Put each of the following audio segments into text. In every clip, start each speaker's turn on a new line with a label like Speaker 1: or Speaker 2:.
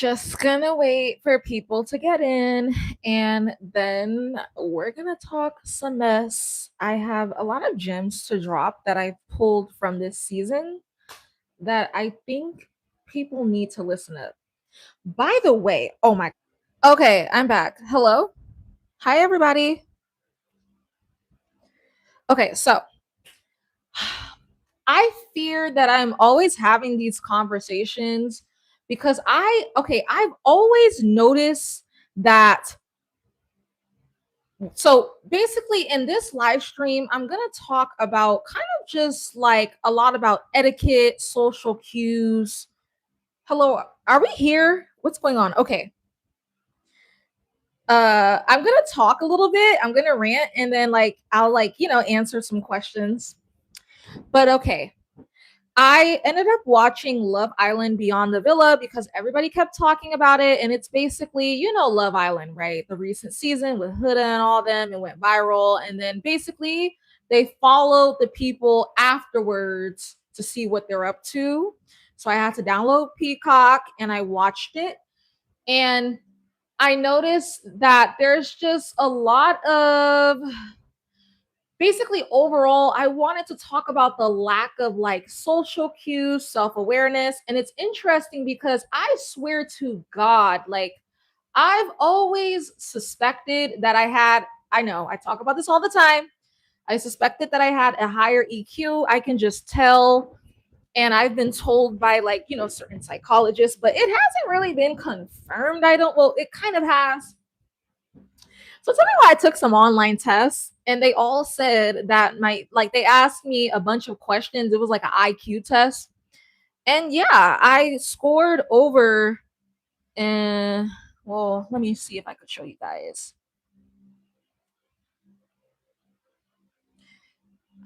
Speaker 1: Just gonna wait for people to get in and then we're gonna talk some mess. I have a lot of gems to drop that I've pulled from this season that I think people need to listen to. By the way, oh my, okay, I'm back. Hello. Hi, everybody. Okay, so I fear that I'm always having these conversations because I've always noticed that. So basically, in this live stream, I'm going to talk about kind of just like a lot about etiquette, social cues. Hello, are we here? What's going on? Okay. I'm going to talk a little bit. I'm going to rant and then I'll answer some questions. But okay. I ended up watching Love Island Beyond the Villa because everybody kept talking about it. And it's basically, Love Island, right? The recent season with Huda and all them, it went viral. And then basically, they followed the people afterwards to see what they're up to. So I had to download Peacock and I watched it. And I noticed that there's just a lot of basically overall I wanted to talk about the lack of like social cues, self-awareness, and it's interesting because I swear to god, like I've always suspected that I know I talk about this all the time. I suspected that I had a higher EQ. I can just tell, and I've been told by certain psychologists, but it hasn't really been confirmed. I don't Well, it kind of has. So tell me why I took some online tests and they all said that they asked me a bunch of questions. It was like an IQ test. And yeah, I scored over and well, let me see if I could show you guys.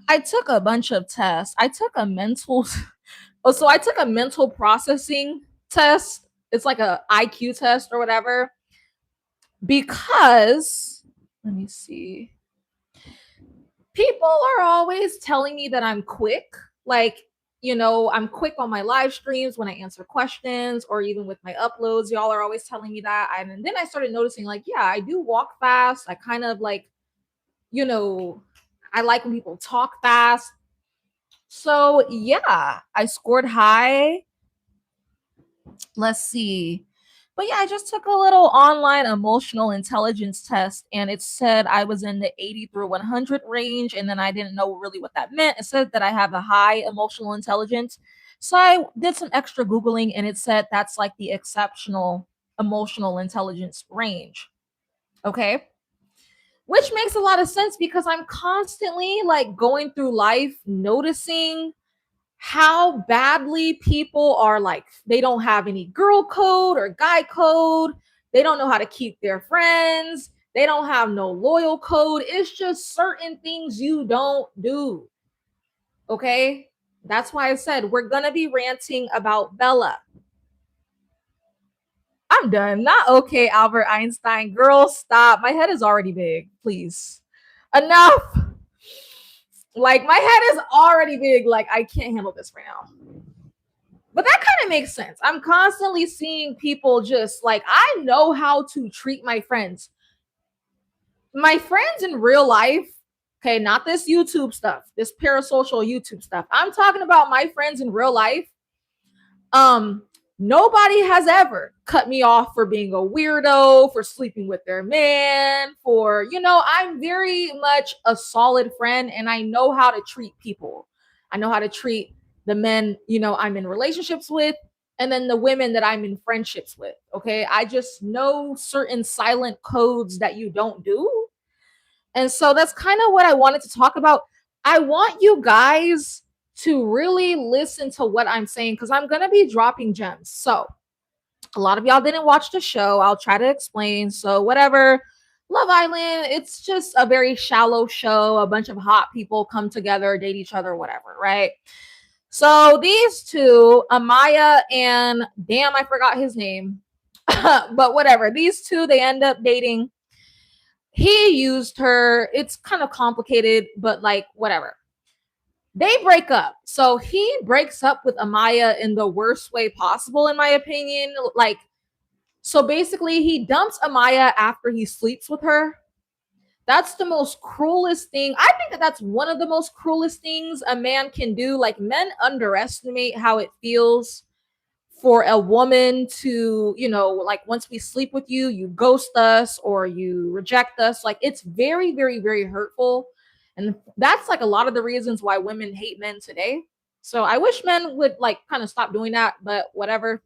Speaker 1: I took a bunch of tests. I took a mental so I took a mental processing test. It's like a IQ test or whatever. Because let me see. People are always telling me that I'm quick. Like, I'm quick on my live streams when I answer questions or even with my uploads. Y'all are always telling me that. And then I started noticing, like, yeah, I do walk fast. I kind of like, you know, I like when people talk fast. So, yeah, I scored high. Let's see. But yeah, I just took a little online emotional intelligence test and it said I was in the 80 through 100 range. And then I didn't know really what that meant. It said that I have a high emotional intelligence. So I did some extra Googling and it said that's like the exceptional emotional intelligence range. Okay. Which makes a lot of sense because I'm constantly like going through life noticing how badly people are like, they don't have any girl code or guy code. They don't know how to keep their friends. They don't have no loyal code. It's just certain things you don't do. Okay. That's why I said we're going to be ranting about Bella. I'm done. Not okay, Albert Einstein. Girl, stop. My head is already big. Please. Enough. Like, my head is already big. Like, I can't handle this right now. But that kind of makes sense. I'm constantly seeing people just like, I know how to treat my friends. My friends in real life, okay, not this YouTube stuff, this parasocial YouTube stuff. I'm talking about my friends in real life. Um, Nobody has ever cut me off for being a weirdo, for sleeping with their man, I'm very much a solid friend and I know how to treat people. I know how to treat the men, I'm in relationships with, and then the women that I'm in friendships with. Okay. I just know certain silent codes that you don't do. And so that's kind of what I wanted to talk about. I want you guys to really listen to what I'm saying because I'm going to be dropping gems. So, a lot of y'all didn't watch the show. I'll try to explain. So, whatever. Love Island, it's just a very shallow show. A bunch of hot people come together, date each other, whatever, right? So, these two, Amaya and damn, I forgot his name. But whatever. These two, they end up dating. He used her. It's kind of complicated, but like, whatever. They break up. So he breaks up with Amaya in the worst way possible, in my opinion. Like, So basically, he dumps Amaya after he sleeps with her. That's the most cruelest thing. I think that that's one of the most cruelest things a man can do. Like, men underestimate how it feels for a woman to, like, once we sleep with you, you ghost us or you reject us. Like, it's very, very, very hurtful. And that's like a lot of the reasons why women hate men today. So I wish men would like kind of stop doing that, but whatever.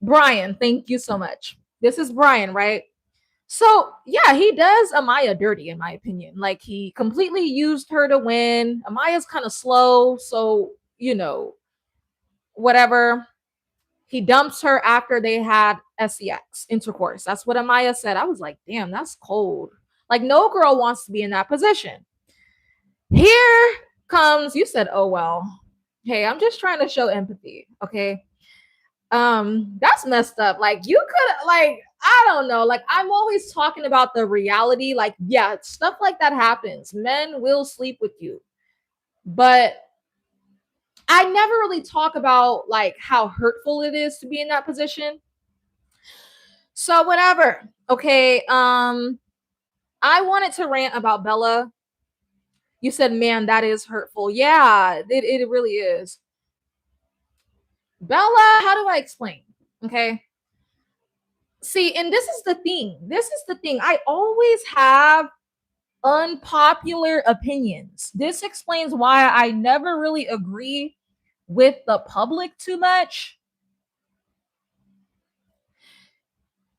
Speaker 1: Brian, thank you so much. This is Brian, right? So yeah, he does Amaya dirty, in my opinion. Like, he completely used her to win. Amaya's kind of slow, so whatever. He dumps her after they had sex intercourse. That's what Amaya said. I was like, damn, that's cold. Like, no girl wants to be in that position. Here comes, you said, oh well. Hey, I'm just trying to show empathy. Okay. That's messed up. Like, you could, like, I don't know, like, I'm always talking about the reality. Like, yeah, stuff like that happens. Men will sleep with you, but I never really talk about like how hurtful it is to be in that position. So whatever. Okay. I wanted to rant about Bella. You said, man, that is hurtful. Yeah, it really is. Bella, how do I explain? Okay. See, and this is the thing. This is the thing. I always have unpopular opinions. This explains why I never really agree with the public too much,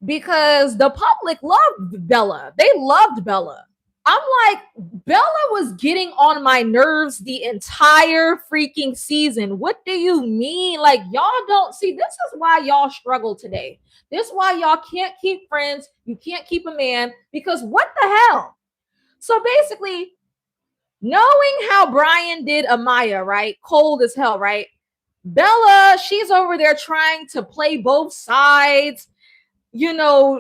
Speaker 1: because the public loved Bella. They loved Bella. I'm like, Bella was getting on my nerves the entire freaking season. What do you mean? Like, y'all don't see, this is why y'all struggle today. This is why y'all can't keep friends. You can't keep a man, because what the hell? So basically, knowing how Brian did Amaya, right? Cold as hell, right? Bella, she's over there trying to play both sides.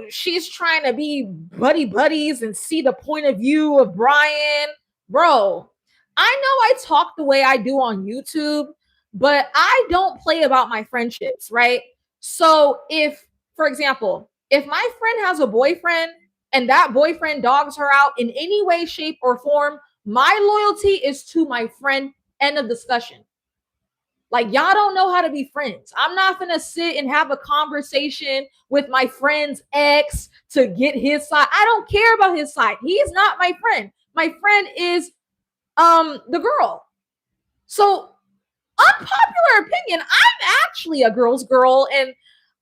Speaker 1: She's trying to be buddy buddies and see the point of view of Brian. Bro, I know I talk the way I do on YouTube, but I don't play about my friendships, right? So if, for example, if my friend has a boyfriend and that boyfriend dogs her out in any way, shape, or form, my loyalty is to my friend. End of discussion. Like, y'all don't know how to be friends. I'm not gonna sit and have a conversation with my friend's ex to get his side. I don't care about his side. He is not my friend. My friend is the girl. So, unpopular opinion, I'm actually a girl's girl, and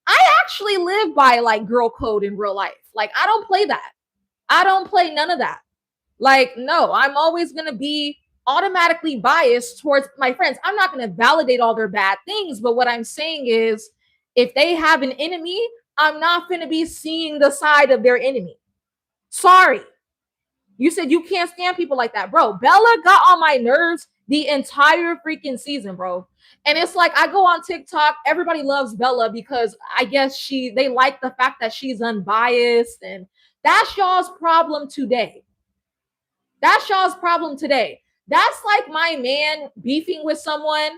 Speaker 1: I actually live by like girl code in real life. Like, I don't play that. I don't play none of that. Like, no, I'm always going to be automatically biased towards my friends. I'm not going to validate all their bad things, but what I'm saying is, if they have an enemy, I'm not going to be seeing the side of their enemy. Sorry. You said you can't stand people like that, bro. Bella got on my nerves the entire freaking season, bro. And it's like, I go on TikTok, everybody loves Bella because I guess they like the fact that she's unbiased, and that's y'all's problem today. That's y'all's problem today. That's like my man beefing with someone,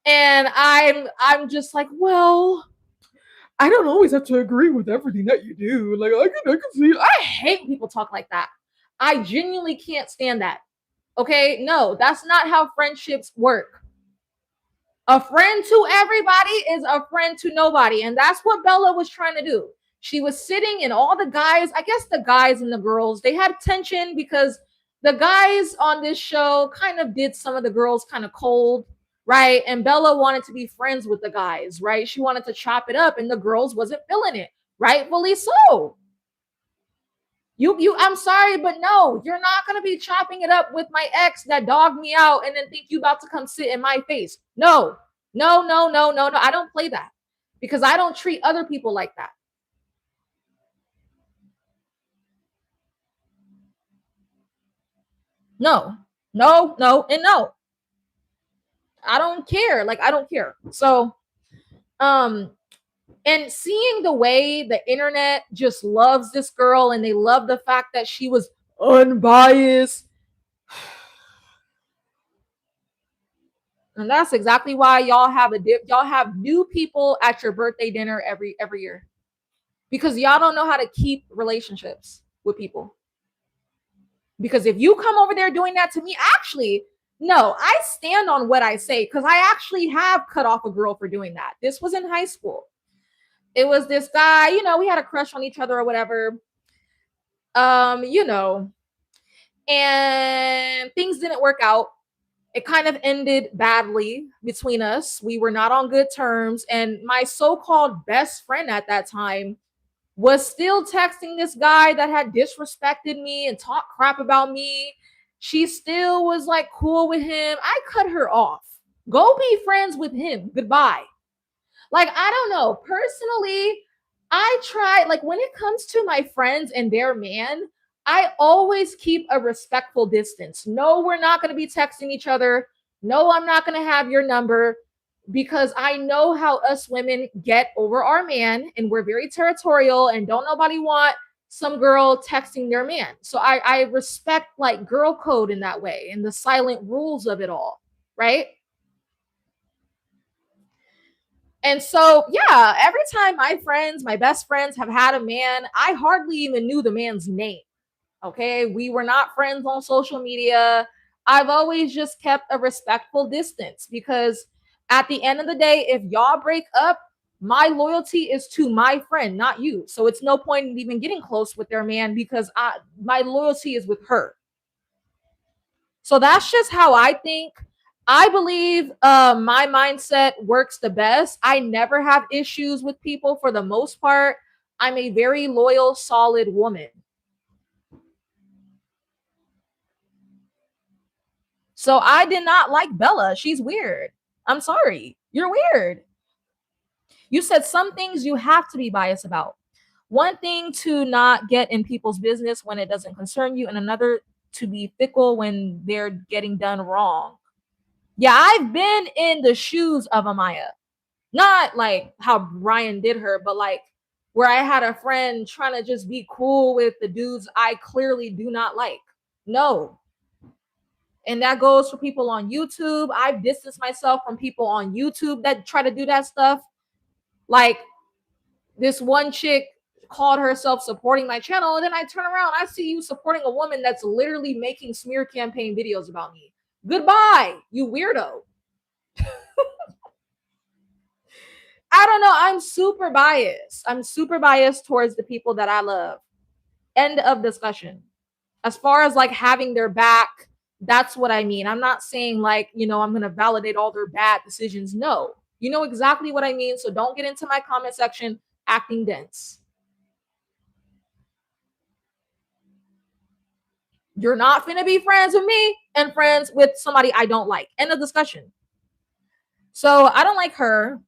Speaker 1: and I'm just like, well, I don't always have to agree with everything that you do. Like, I can see. I hate people talk like that. I genuinely can't stand that. Okay, no, that's not how friendships work. A friend to everybody is a friend to nobody, and that's what Bella was trying to do. She was sitting, and all the guys, I guess the guys and the girls, they had tension because the guys on this show kind of did some of the girls kind of cold, right? And Bella wanted to be friends with the guys, right? She wanted to chop it up, and the girls wasn't feeling it, rightfully so. I'm sorry, but no, you're not gonna be chopping it up with my ex that dogged me out and then think you about to come sit in my face. No, no, no, no, no, no. I don't play that because I don't treat other people like that. No, no, no, and no. I don't care. Like, I don't care. So, um, and seeing the way the internet just loves this girl, and they love the fact that she was unbiased. And that's exactly why y'all have y'all have new people at your birthday dinner every year. Because y'all don't know how to keep relationships with people. Because if you come over there doing that to me, actually, no, I stand on what I say because I actually have cut off a girl for doing that. This was in high school. It was this guy, we had a crush on each other or whatever. Um, you know, and things didn't work out. It kind of ended badly between us. We were not on good terms. And my so called best friend at that time was still texting this guy that had disrespected me and talked crap about me. She still was like cool with him. I cut her off. Go be friends with him. Goodbye. Like, I don't know. Personally, I try, like, when it comes to my friends and their man, I always keep a respectful distance. No, we're not going to be texting each other. No, I'm not going to have your number because I know how us women get over our man and we're very territorial and don't nobody want some girl texting their man. So I respect like girl code in that way and the silent rules of it all, right? And so, yeah, every time my friends, my best friends have had a man, I hardly even knew the man's name. Okay. We were not friends on social media. I've always just kept a respectful distance because at the end of the day, if y'all break up, my loyalty is to my friend, not you. So it's no point in even getting close with their man because my loyalty is with her. So that's just how I think. I believe my mindset works the best. I never have issues with people for the most part. I'm a very loyal, solid woman. So I did not like Bella. She's weird. I'm sorry. You're weird. You said some things you have to be biased about. One thing to not get in people's business when it doesn't concern you, and another to be fickle when they're getting done wrong. Yeah, I've been in the shoes of Amaya. Not like how Ryan did her, but like where I had a friend trying to just be cool with the dudes I clearly do not like. No. And that goes for people on YouTube. I've distanced myself from people on YouTube that try to do that stuff. Like this one chick called herself supporting my channel, and then I turn around, I see you supporting a woman that's literally making smear campaign videos about me. Goodbye, you weirdo. I don't know. I'm super biased. I'm super biased towards the people that I love. End of discussion. As far as like having their back, that's what I mean. I'm not saying like, I'm going to validate all their bad decisions. No, you know exactly what I mean. So don't get into my comment section acting dense. You're not going to be friends with me and friends with somebody I don't like. End of discussion. So I don't like her.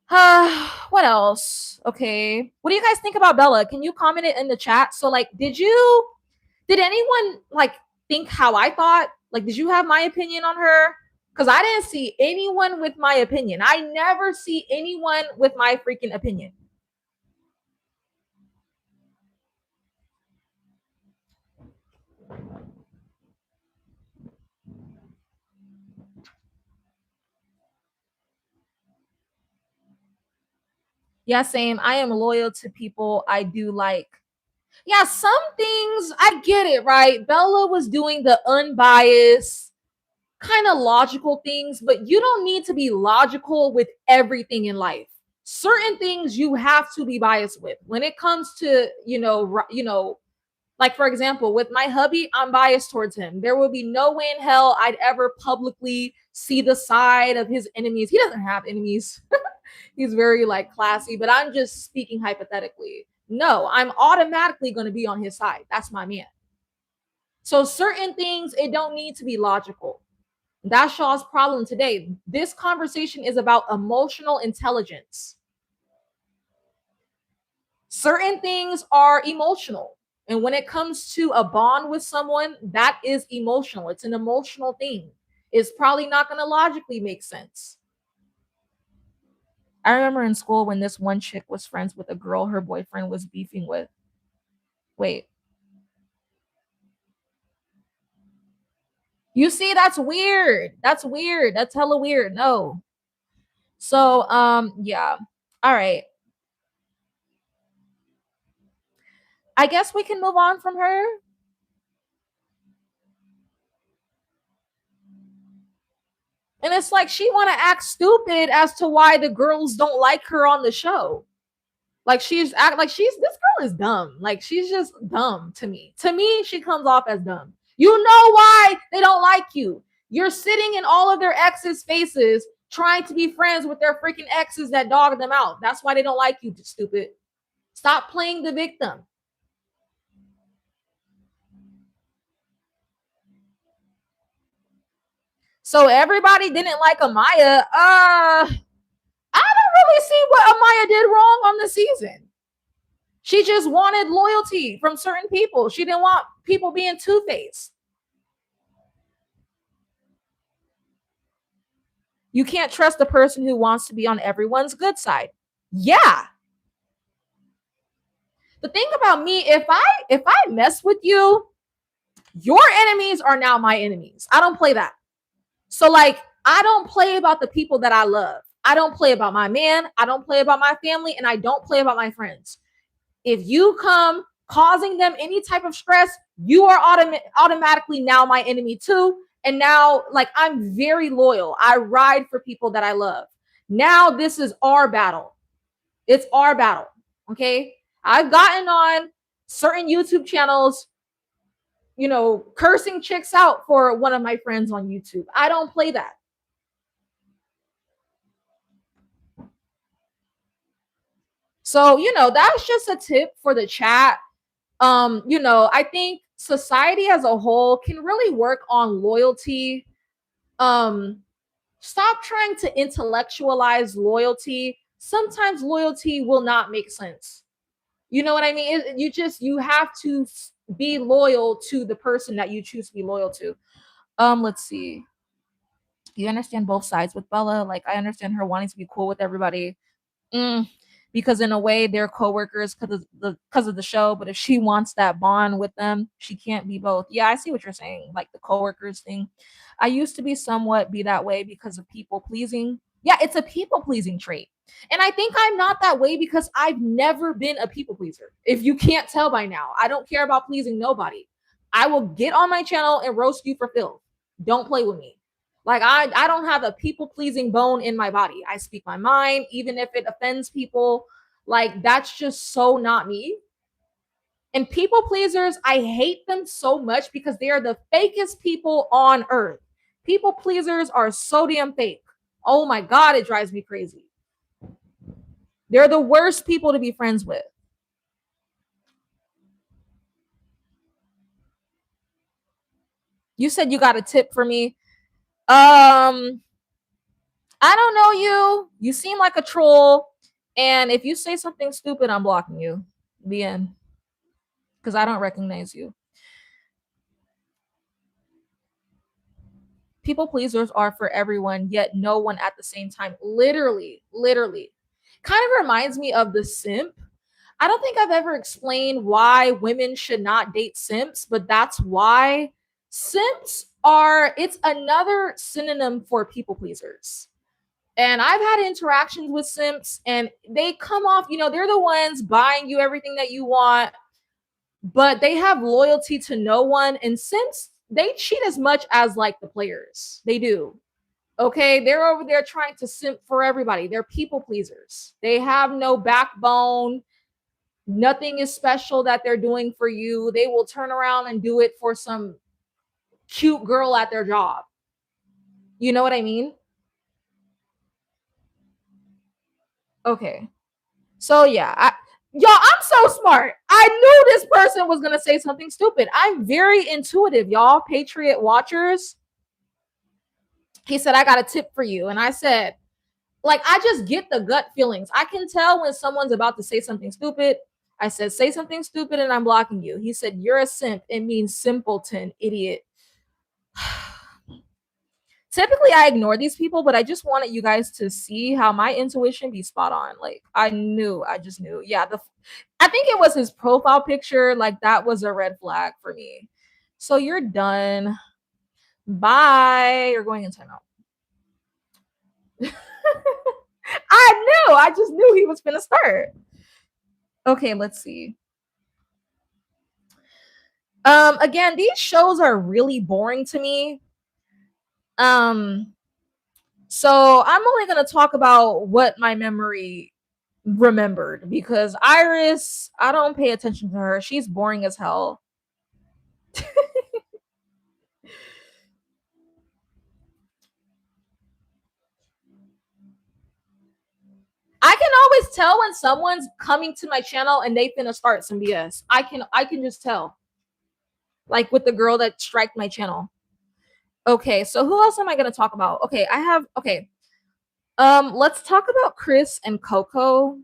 Speaker 1: What else? Okay. What do you guys think about Bella? Can you comment it in the chat? So like, did anyone like think how I thought? Like, did you have my opinion on her? Because I didn't see anyone with my opinion. I never see anyone with my freaking opinion. Yeah, same. I am loyal to people I do like. Yeah, some things I get it, right? Bella was doing the unbiased, kind of logical things, but you don't need to be logical with everything in life. Certain things you have to be biased with. When it comes to, like for example, with my hubby, I'm biased towards him. There will be no way in hell I'd ever publicly see the side of his enemies. He doesn't have enemies. He's very like classy, but I'm just speaking hypothetically. No, I'm automatically going to be on his side. That's my man. So certain things, it don't need to be logical. That's Shaw's problem today. This conversation is about emotional intelligence. Certain things are emotional. And when it comes to a bond with someone, that is emotional. It's an emotional thing. It's probably not going to logically make sense. I remember in school when this one chick was friends with a girl her boyfriend was beefing with. Wait, You see, that's weird. That's weird. That's hella weird. No. So, yeah. All right. I guess we can move on from her. And it's like she want to act stupid as to why the girls don't like her on the show. Like she's act like she's this girl is dumb. Like she's just dumb to me. To me, she comes off as dumb. You know why they don't like you. You're sitting in all of their exes' faces trying to be friends with their freaking exes that dog them out. That's why they don't like you, stupid. Stop playing the victim. So everybody didn't like Amaya. I don't really see what Amaya did wrong on the season. She just wanted loyalty from certain people. She didn't want people being two-faced. You can't trust the person who wants to be on everyone's good side. Yeah. The thing about me, if I mess with you, your enemies are now my enemies. I don't play that. So like I don't play about the people that I love. I don't play about my man, I don't play about my family, and I don't play about my friends. If you come causing them any type of stress, you are automatically now my enemy too. And now, like, I'm very loyal. I ride for people that I love. Now, this is our battle. It's our battle. Okay. I've gotten on certain YouTube channels, cursing chicks out for one of my friends on YouTube. I don't play that. So, that's just a tip for the chat. I think society as a whole can really work on loyalty. Stop trying to intellectualize loyalty. Sometimes loyalty will not make sense. You know what I mean? You have to be loyal to the person that you choose to be loyal to. Let's see. You understand both sides with Bella. Like I understand her wanting to be cool with everybody. Because in a way they're coworkers because of the show, but if she wants that bond with them, she can't be both. Yeah, I see what you're saying, like the coworkers thing. I used to be somewhat be that way because of people pleasing. Yeah, it's a people pleasing trait. And I think I'm not that way because I've never been a people pleaser. If you can't tell by now, I don't care about pleasing nobody. I will get on my channel and roast you for filth. Don't play with me. Like I don't have a people pleasing bone in my body. I speak my mind, even if it offends people. Like that's just so not me. And people pleasers, I hate them so much because they are the fakest people on earth. People pleasers are so damn fake. Oh my God, it drives me crazy. They're the worst people to be friends with. You said you got a tip for me. I don't know you. You seem like a troll. And if you say something stupid, I'm blocking you. The end. Because I don't recognize you. People pleasers are for everyone, yet no one at the same time. Literally, literally. Kind of reminds me of the simp. I don't think I've ever explained why women should not date simps, but that's why simps it's another synonym for people pleasers. And I've had interactions with simps and they come off, they're the ones buying you everything that you want, but they have loyalty to no one. And simps, they cheat as much as like the players. They do. Okay. They're over there trying to simp for everybody. They're people pleasers. They have no backbone. Nothing is special that they're doing for you. They will turn around and do it for some cute girl at their job. You know what I mean? Okay. So yeah, I'm so smart. I knew this person was gonna say something stupid. I'm very intuitive, y'all. Patriot watchers. He said, I got a tip for you. And I said, like, I just get the gut feelings. I can tell when someone's about to say something stupid. I said, say something stupid and I'm blocking you. He said, you're a simp. It means simpleton, idiot. Typically I ignore these people, but I just wanted you guys to see how my intuition be spot on. Like I just knew. Yeah, I think it was his profile picture. Like that was a red flag for me. So you're done. Bye. You're going in timeout. I knew. I just knew he was gonna start. Okay, let's see. Again, these shows are really boring to me. Um, so I'm only gonna talk about what my memory remembered because Iris, I don't pay attention to her. She's boring as hell. I can always tell when someone's coming to my channel and they finna start some BS. I can just tell. Like with the girl that striked my channel. Okay, so who else am I gonna talk about? Okay, I have okay. Let's talk about Chris and Coco.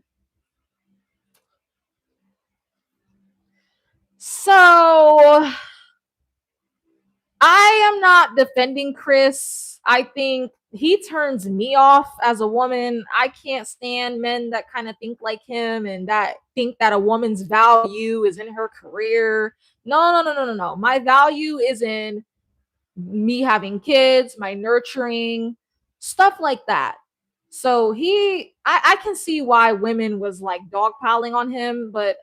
Speaker 1: So I am not defending Chris. I think he turns me off as a woman. I can't stand men that kind of think like him and that think that a woman's value is in her career. No, no, no, no, no, no. My value is in me having kids, my nurturing, stuff like that. So I can see why women was like dogpiling on him, but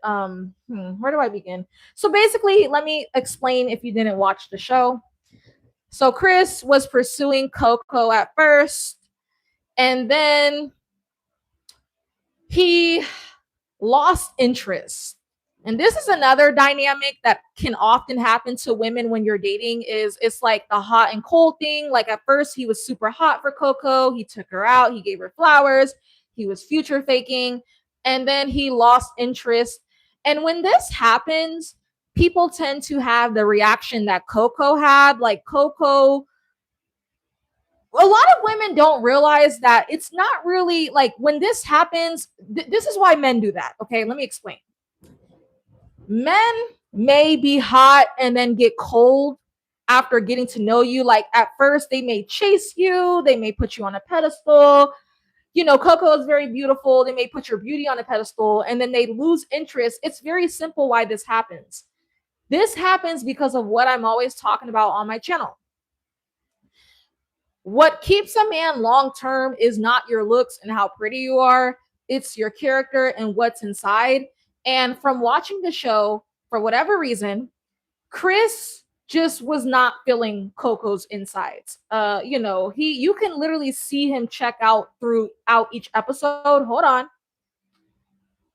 Speaker 1: where do I begin? So basically, let me explain if you didn't watch the show. So Chris was pursuing Coco at first, and then he lost interest. And this is another dynamic that can often happen to women when you're dating is it's like the hot and cold thing. Like at first he was super hot for Coco, he took her out, he gave her flowers, he was future faking, and then he lost interest. And when this happens, people tend to have the reaction that Coco had. Like Coco, a lot of women don't realize that it's not really like when this happens, this is why men do that. Okay, let me explain. Men may be hot and then get cold after getting to know you. Like at first, they may chase you, they may put you on a pedestal. You know, Coco is very beautiful. They may put your beauty on a pedestal and then they lose interest. It's very simple why this happens. This happens because of what I'm always talking about on my channel. What keeps a man long term is not your looks and how pretty you are, it's your character and what's inside. And from watching the show, for whatever reason, Chris just was not feeling Coco's insides. You can literally see him check out throughout each episode. Hold on,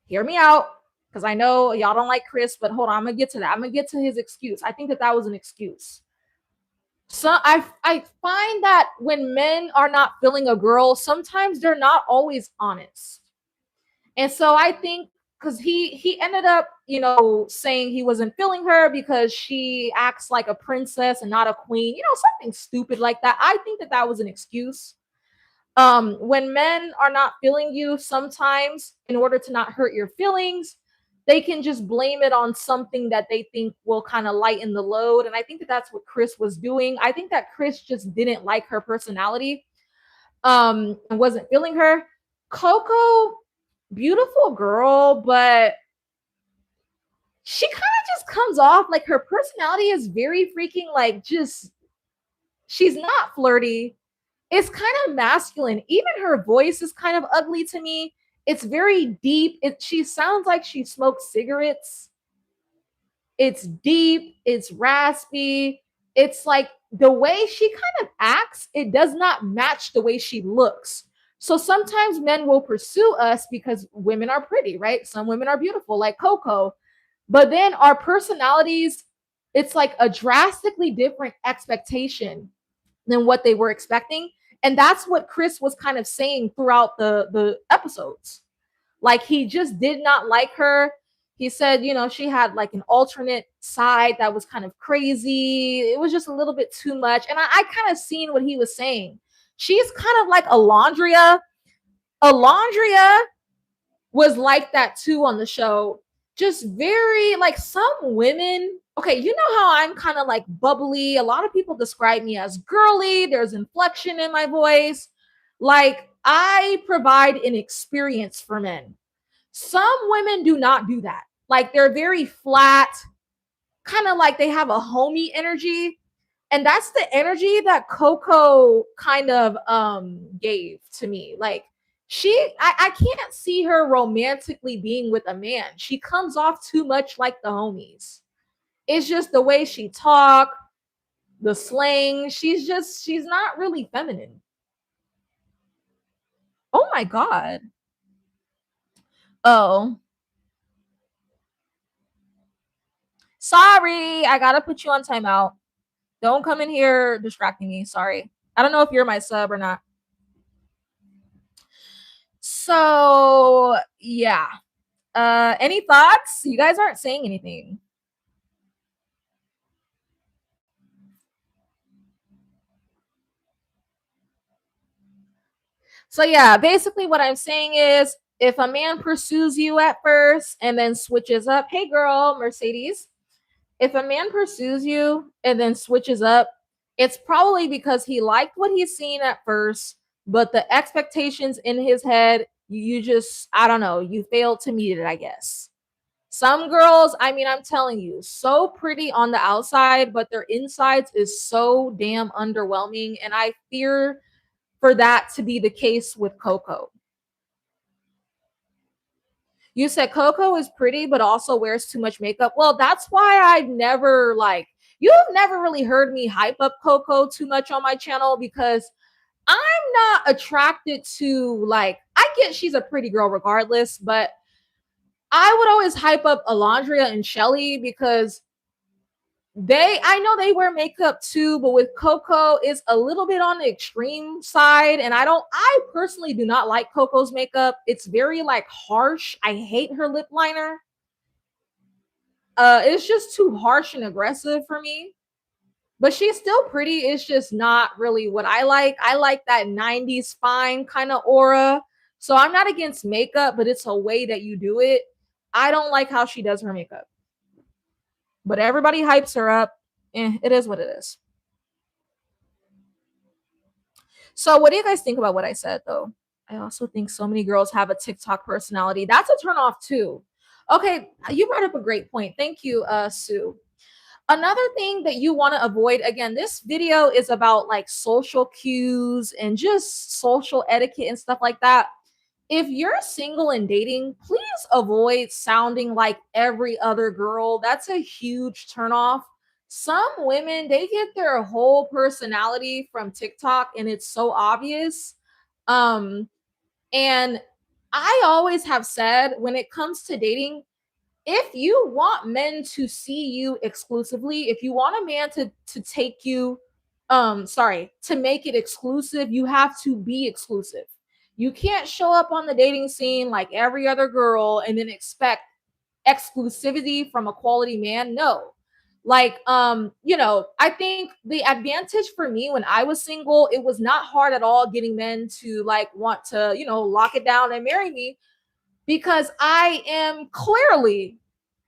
Speaker 1: hear me out, because I know y'all don't like Chris, but hold on, I'm gonna get to that. I'm gonna get to his excuse. I think that was an excuse. So I find that when men are not feeling a girl, sometimes they're not always honest. And so I think because he ended up, saying he wasn't feeling her because she acts like a princess and not a queen, something stupid like that. I think that was an excuse. When men are not feeling you, sometimes in order to not hurt your feelings, they can just blame it on something that they think will kind of lighten the load. And I think that that's what Chris was doing. I think that Chris just didn't like her personality, and wasn't feeling her. Coco, beautiful girl, but she kind of just comes off like her personality is very freaking like just she's not flirty. It's kind of masculine. Even her voice is kind of ugly to me. It's very deep. She sounds like she smokes cigarettes. It's deep, it's raspy. It's like the way she kind of acts, it does not match the way she looks. So sometimes men will pursue us because women are pretty, right? Some women are beautiful, like Coco. But then our personalities, it's like a drastically different expectation than what they were expecting. And that's what Chris was kind of saying throughout the episodes. Like he just did not like her. He said, she had like an alternate side that was kind of crazy. It was just a little bit too much. And I kind of seen what he was saying. She's kind of like Alondria. Alondria was like that too on the show. Just very like some women. Okay, you know how I'm kind of like bubbly. A lot of people describe me as girly. There's inflection in my voice. Like I provide an experience for men. Some women do not do that. Like they're very flat, kind of like they have a homey energy. And that's the energy that Coco kind of gave to me. Like I can't see her romantically being with a man. She comes off too much like the homies. It's just the way she talk, the slang. She's not really feminine. Oh my god. Oh, sorry. I gotta put you on timeout. Don't come in here distracting me. Sorry. I don't know if you're my sub or not. So yeah. Any thoughts? You guys aren't saying anything. So yeah, basically what I'm saying is if a man pursues you at first and then switches up, hey girl, Mercedes, if a man pursues you and then switches up, it's probably because he liked what he's seen at first, but the expectations in his head, you just, I don't know, you failed to meet it, I guess. Some girls, I mean, I'm telling you, so pretty on the outside, but their insides is so damn underwhelming. And I fear for that to be the case with Coco. You said Coco is pretty, but also wears too much makeup. Well, that's why I've never like you've never really heard me hype up Coco too much on my channel because I'm not attracted to like I get she's a pretty girl regardless, but I would always hype up Alondria and Shelly because I know they wear makeup too, but with Coco, it's a little bit on the extreme side. And I personally do not like Coco's makeup. It's very like harsh. I hate her lip liner. It's just too harsh and aggressive for me. But she's still pretty. It's just not really what I like. I like that 90s fine kind of aura. So I'm not against makeup, but it's a way that you do it. I don't like how she does her makeup. But everybody hypes her up. It is what it is. So, what do you guys think about what I said, though? I also think so many girls have a TikTok personality. That's a turn off too. Okay, you brought up a great point. Thank you, Sue. Another thing that you want to avoid, again, this video is about like social cues and just social etiquette and stuff like that. If you're single and dating, please avoid sounding like every other girl. That's a huge turnoff. Some women, they get their whole personality from TikTok and it's so obvious. Um, and I always have said when it comes to dating, if you want men to see you exclusively, if you want a man to take you to make it exclusive, you have to be exclusive. You can't show up on the dating scene like every other girl and then expect exclusivity from a quality man. No. Like I think the advantage for me when I was single, it was not hard at all getting men to like want to, lock it down and marry me because I am clearly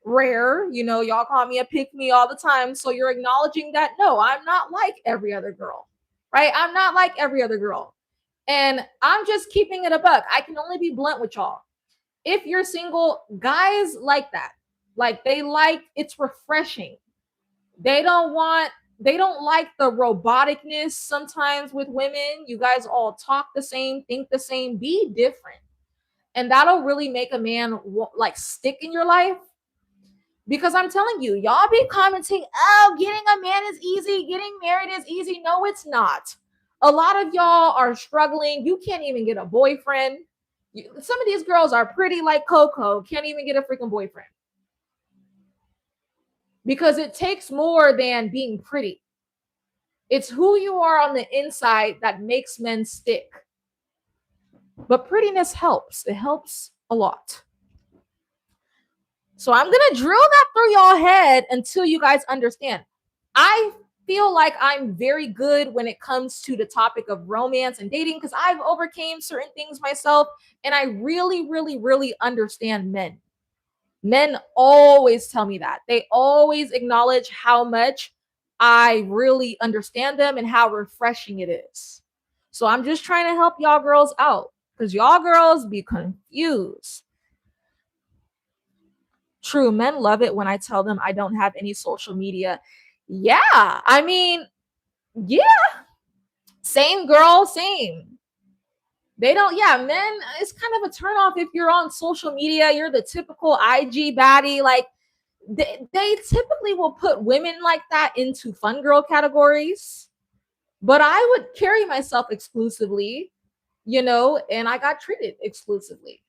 Speaker 1: rare. Y'all call me a pick me all the time. So you're acknowledging that no, I'm not like every other girl, right? I'm not like every other girl. And I'm just keeping it a buck. I can only be blunt with y'all. If you're single, guys like that. Like it's refreshing. They don't want, they don't like the roboticness sometimes with women. You guys all talk the same, think the same, be different. And that'll really make a man like stick in your life because I'm telling you, y'all be commenting, oh, getting a man is easy, getting married is easy. No, it's not. A lot of y'all are struggling. You can't even get a boyfriend. Some of these girls are pretty like Coco, can't even get a freaking boyfriend because it takes more than being pretty. It's who you are on the inside that makes men stick. But prettiness helps. It helps a lot. So I'm going to drill that through y'all head until you guys understand. I feel like I'm very good when it comes to the topic of romance and dating because I've overcame certain things myself and I really, really, really understand men. Men always tell me that. They always acknowledge how much I really understand them and how refreshing it is. So I'm just trying to help y'all girls out because y'all girls be confused. True, men love it when I tell them I don't have any social media. Yeah, I mean, Yeah, same girl, same. They don't, yeah, men, it's kind of a turnoff if you're on social media, you're the typical IG baddie. Like, they typically will put women like that into fun girl categories, but I would carry myself exclusively, and I got treated exclusively.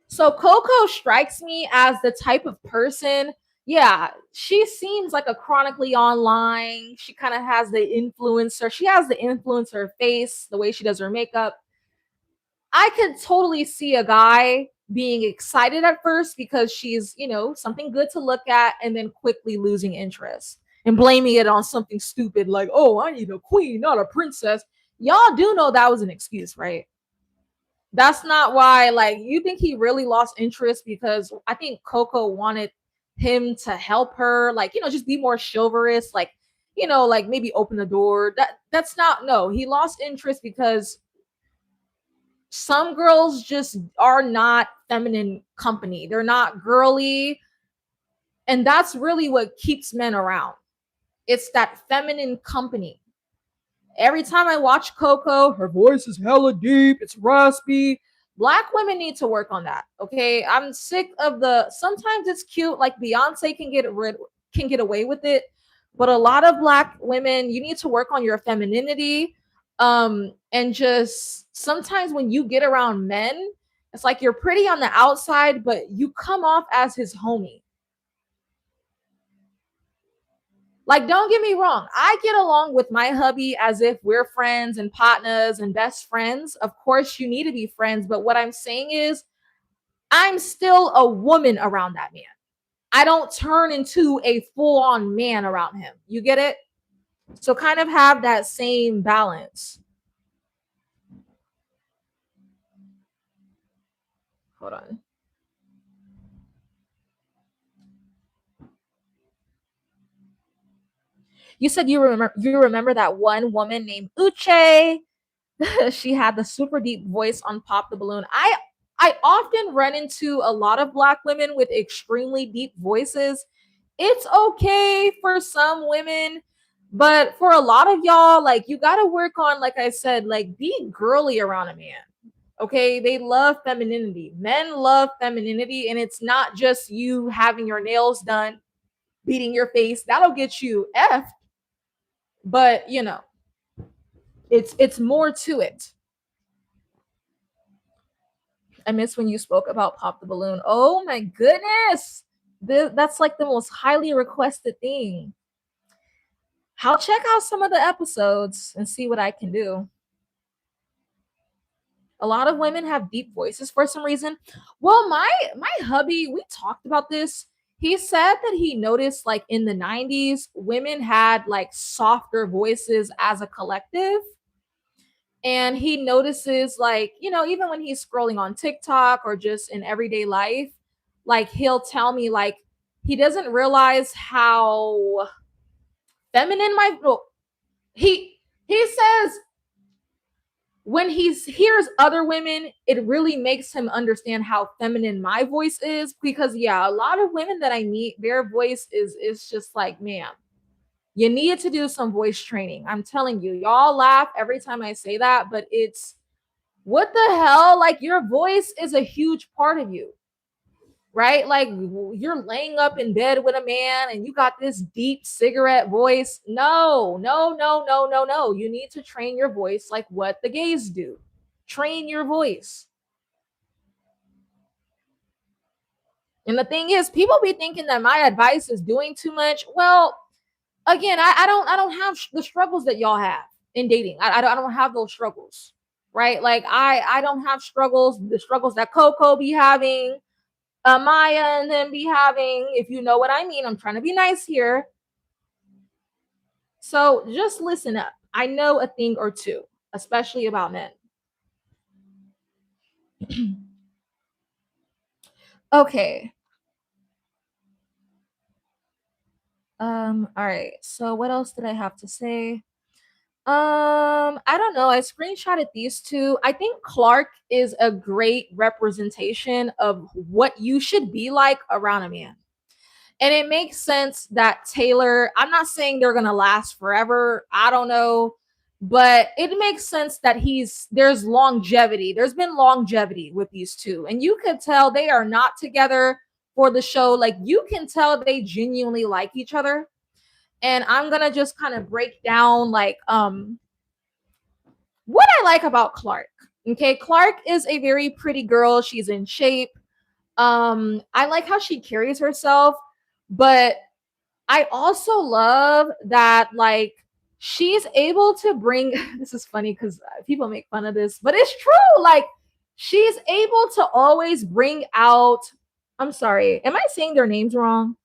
Speaker 1: So Coco strikes me as the type of person, yeah, she seems like a chronically online. She kind of has the influencer. She has the influencer face, the way she does her makeup. I could totally see a guy being excited at first because she's, something good to look at and then quickly losing interest and blaming it on something stupid like, oh, I need a queen, not a princess. Y'all do know that was an excuse, right? That's not why, like, you think he really lost interest because I think Coco wanted him to help her, like, just be more chivalrous, like, like maybe open the door. That's not, no, he lost interest because some girls just are not feminine company. They're not girly. And that's really what keeps men around. It's that feminine company. Every time I watch Coco, her voice is hella deep, it's raspy. Black women need to work on that. Okay. I'm sick of the sometimes it's cute, like Beyonce can get away with it. But a lot of black women, you need to work on your femininity. And just sometimes when you get around men, it's like you're pretty on the outside, but you come off as his homie. Like, don't get me wrong. I get along with my hubby as if we're friends and partners and best friends. Of course, you need to be friends. But what I'm saying is, I'm still a woman around that man. I don't turn into a full on man around him. You get it? So, kind of have that same balance. Hold on. You said you remember that one woman named Uche. She had the super deep voice on Pop the Balloon. I often run into a lot of black women with extremely deep voices. It's okay for some women, but for a lot of y'all, like, you got to work on, like I said, like, be girly around a man. Okay, they love femininity. Men love femininity, and it's not just you having your nails done, beating your face. That'll get you F, but it's more to it. I miss when you spoke about Pop the Balloon. Oh my goodness. That's like the most highly requested thing. I'll check out some of the episodes and see what I can do. A lot of women have deep voices for some reason. Well, my hubby, we talked about this. He said that he noticed, like, in the 90s, women had like softer voices as a collective. And he notices, like, even when he's scrolling on TikTok or just in everyday life, like, he'll tell me, like, he doesn't realize how feminine my well, he says when he hears other women, it really makes him understand how feminine my voice is. Because yeah, a lot of women that I meet, their voice is just like, man, you need to do some voice training. I'm telling you, y'all laugh every time I say that, but it's what the hell? Like, your voice is a huge part of you, right? Like, you're laying up in bed with a man and you got this deep cigarette voice. No, no, no, no, no, no. You need to train your voice like what the gays do. Train your voice. And the thing is, people be thinking that my advice is doing too much. Well, again, I don't have the struggles that y'all have in dating. I don't have those struggles, right? Like, I don't have the struggles that Coco be having, Maya and them be having, if you know what I mean. I'm trying to be nice here. So just listen up. I know a thing or two, especially about men. Okay. All right. So what else did I have to say? I don't know. I screenshotted these two. I think Clark is a great representation of what you should be like around a man. And it makes sense that Taylor, I'm not saying they're going to last forever. I don't know. But it makes sense that there's longevity. There's been longevity with these two. And you could tell they are not together for the show. Like you can tell they genuinely like each other. And I'm going to just kind of break down like what I like about Clark. Okay, Clark is a very pretty girl. She's in shape. I like how she carries herself, but I also love that like she's able to bring this is funny cuz people make fun of this, but it's true. Like she's able to always bring out I'm sorry. Am I saying their names wrong?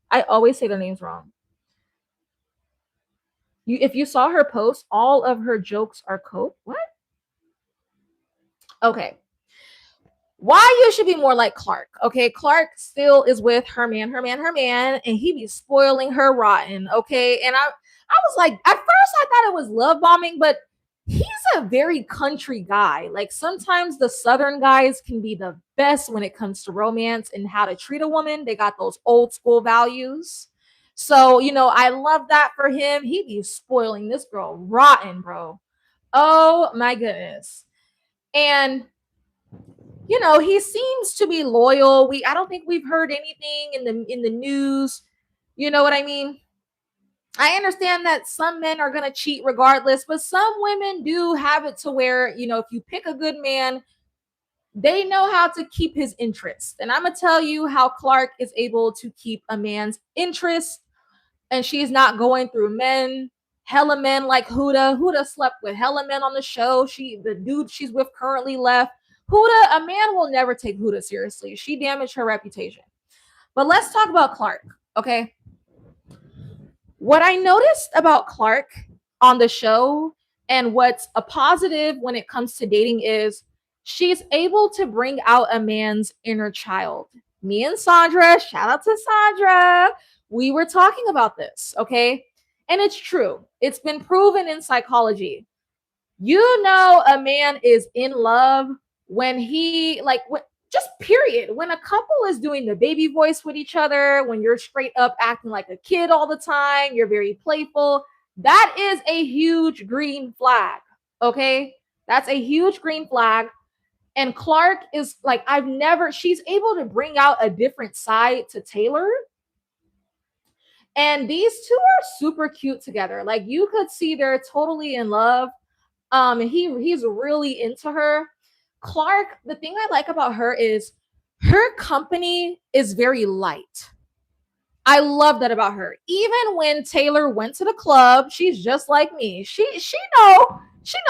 Speaker 1: I always say their names wrong. If you saw her post, all of her jokes are cope. What? Okay. Why you should be more like Clark. Okay, Clark still is with her man, and he be spoiling her rotten. Okay, and I was like, at first I thought it was love bombing, but he's a very country guy. Like sometimes the Southern guys can be the best when it comes to romance and how to treat a woman. They got those old school values. So, I love that for him. He be spoiling this girl rotten, bro. Oh my goodness. And he seems to be loyal. I don't think we've heard anything in the news. You know what I mean? I understand that some men are going to cheat regardless, but some women do have it to where, if you pick a good man, they know how to keep his interest. And I'm going to tell you how Clark is able to keep a man's interest, and she's not going through hella men like Huda. Huda slept with hella men on the show. The dude she's with currently left. Huda, a man will never take Huda seriously. She damaged her reputation. But let's talk about Clark, okay? What I noticed about Clark on the show and what's a positive when it comes to dating is she's able to bring out a man's inner child. Me and Sandra, shout out to Sandra, we were talking about this, okay? And it's true. It's been proven in psychology. A man is in love when just period. When a couple is doing the baby voice with each other, when you're straight up acting like a kid all the time, you're very playful, that is a huge green flag. Okay? That's a huge green flag. And Clark is like, she's able to bring out a different side to Taylor. And these two are super cute together. Like you could see they're totally in love. He's really into her. Clark, the thing I like about her is her company is very light. I love that about her. Even when Taylor went to the club, she's just like me. She know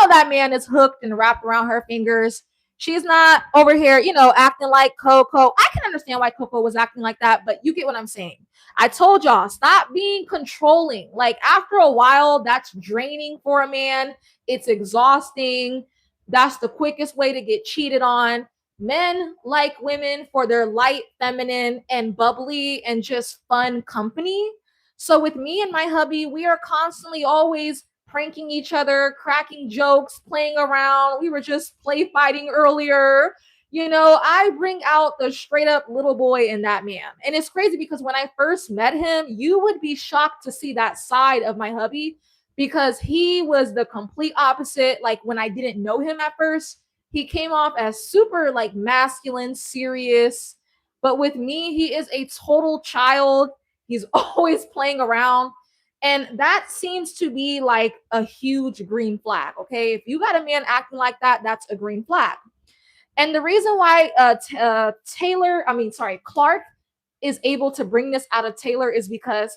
Speaker 1: that man is hooked and wrapped around her fingers. She's not over here, acting like Coco. I can understand why Coco was acting like that, but you get what I'm saying. I told y'all, stop being controlling. Like after a while, that's draining for a man. It's exhausting. That's the quickest way to get cheated on. Men like women for their light, feminine, and bubbly and just fun company. So with me and my hubby, we are constantly always pranking each other, cracking jokes, playing around. We were just play fighting earlier. I bring out the straight up little boy in that man. And it's crazy because when I first met him, you would be shocked to see that side of my hubby because he was the complete opposite. Like when I didn't know him at first, he came off as super like masculine, serious. But with me, he is a total child. He's always playing around. And that seems to be like a huge green flag. Okay. If you got a man acting like that, that's a green flag. And the reason why Clark is able to bring this out of Taylor is because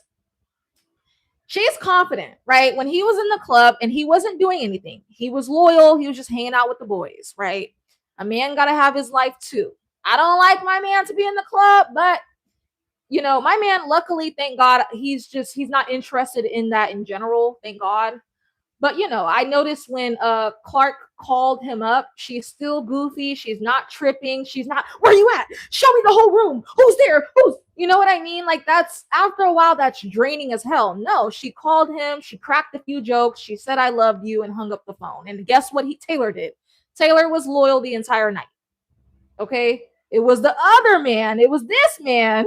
Speaker 1: she's confident, right? When he was in the club and he wasn't doing anything, he was loyal. He was just hanging out with the boys, right? A man got to have his life too. I don't like my man to be in the club, but my man, luckily, thank God, he's not interested in that in general. Thank God. But I noticed when Clark called him up, she's still goofy. She's not tripping. She's not, where are you at? Show me the whole room. Who's there? Who's You know what I mean? Like, that's after a while, that's draining as hell. No, she called him, she cracked a few jokes, she said, I love you, and hung up the phone. And guess what Taylor did? Taylor was loyal the entire night. Okay. It was the other man, it was this man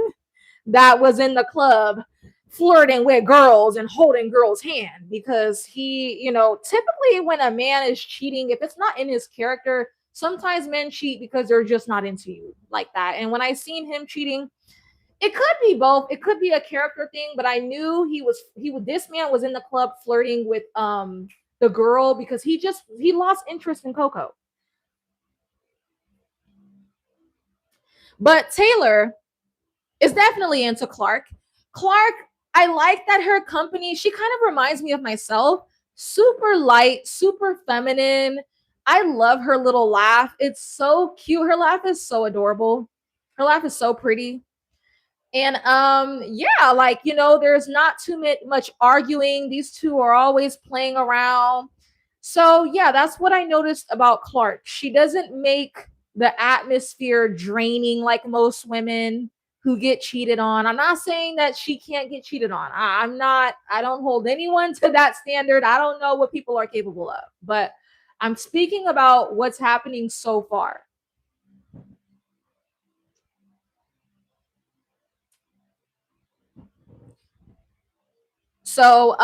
Speaker 1: that was in the club flirting with girls and holding girls' hand because typically when a man is cheating, if it's not in his character, sometimes men cheat because they're just not into you like that. And when I seen him cheating, it could be both. It could be a character thing, but I knew this man was in the club flirting with the girl because he lost interest in Coco. But Taylor is definitely into Clark. Clark, I like that her company, she kind of reminds me of myself. Super light, super feminine. I love her little laugh. It's so cute. Her laugh is so adorable. Her laugh is so pretty. And yeah, like there's not too much arguing. These two are always playing around. So yeah, that's what I noticed about Clark. She doesn't make the atmosphere draining like most women who get cheated on. I'm not saying that she can't get cheated on. I'm not, I don't hold anyone to that standard. I don't know what people are capable of, but I'm speaking about what's happening so far. So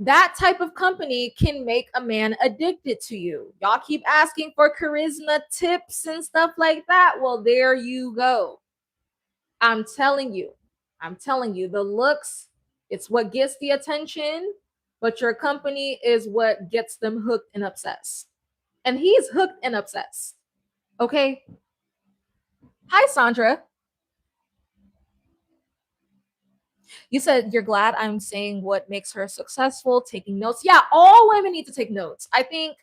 Speaker 1: that type of company can make a man addicted to you. Y'all keep asking for charisma tips and stuff like that. Well, there you go. I'm telling you. I'm telling you, the looks, it's what gets the attention, but your company is what gets them hooked and obsessed. And he's hooked and obsessed. Okay. Hi, Sandra. You said you're glad I'm saying what makes her successful, taking notes. Yeah, all women need to take notes. I think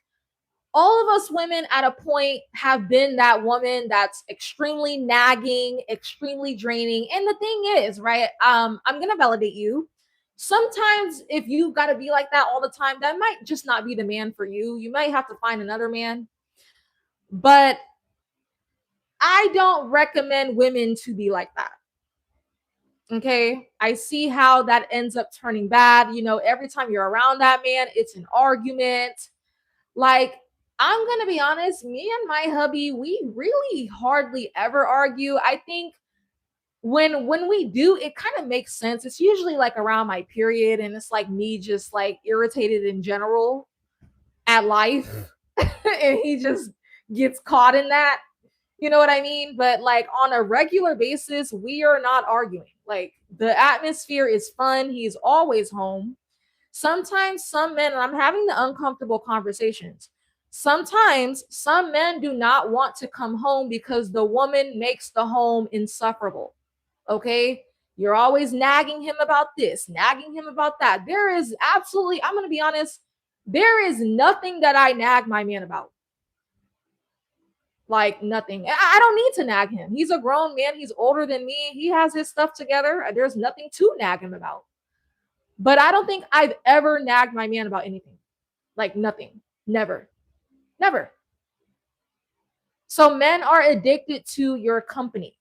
Speaker 1: all of us women at a point have been that woman that's extremely nagging, extremely draining. And the thing is, right? I'm gonna validate you. Sometimes if you gotta be like that all the time, that might just not be the man for you. You might have to find another man. But I don't recommend women to be like that. Okay. I see how that ends up turning bad. Every time you're around that man, it's an argument. Like, I'm gonna be honest, me and my hubby, we really hardly ever argue. I think when we do, it kind of makes sense. It's usually like around my period, and it's like me just like irritated in general at life. And he just gets caught in that. You know what I mean? But like on a regular basis, we are not arguing. Like the atmosphere is fun. He's always home. Sometimes some men, and I'm having the uncomfortable conversations. Sometimes some men do not want to come home because the woman makes the home insufferable. Okay. You're always nagging him about this, nagging him about that. There is absolutely, I'm going to be honest, there is nothing that I nag my man about. Like nothing. I don't need to nag him. He's a grown man. He's older than me. He has his stuff together. There's nothing to nag him about. But I don't think I've ever nagged my man about anything. Like nothing. Never. Never. So men are addicted to your company.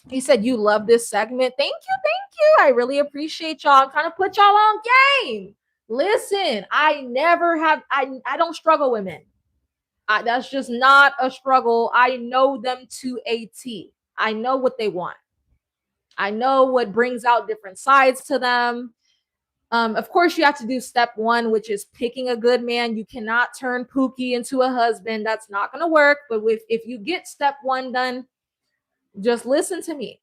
Speaker 1: He said, you love this segment. Thank you. Thank you. I really appreciate y'all. I'm trying to put y'all on game. Listen, I don't struggle with men. That's just not a struggle. I know them to a T. I know what they want. I know what brings out different sides to them. Of course, you have to do step one, which is picking a good man. You cannot turn Pookie into a husband. That's not going to work. But if you get step one done, just listen to me.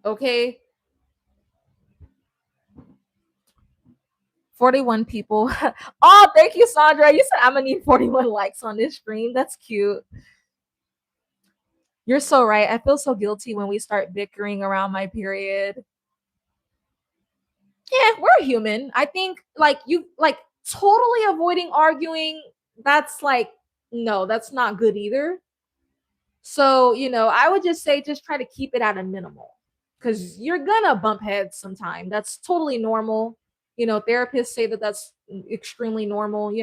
Speaker 1: Okay. 41 people. Oh, thank you, Sandra. You said I'm going to need 41 likes on this stream. That's cute. You're so right. I feel so guilty when we start bickering around my period. Yeah, we're human. I think like you like totally avoiding arguing, that's like no, that's not good either. So, I would just say just try to keep it at a minimal because you're gonna bump heads sometime. That's totally normal. Therapists say that that's extremely normal.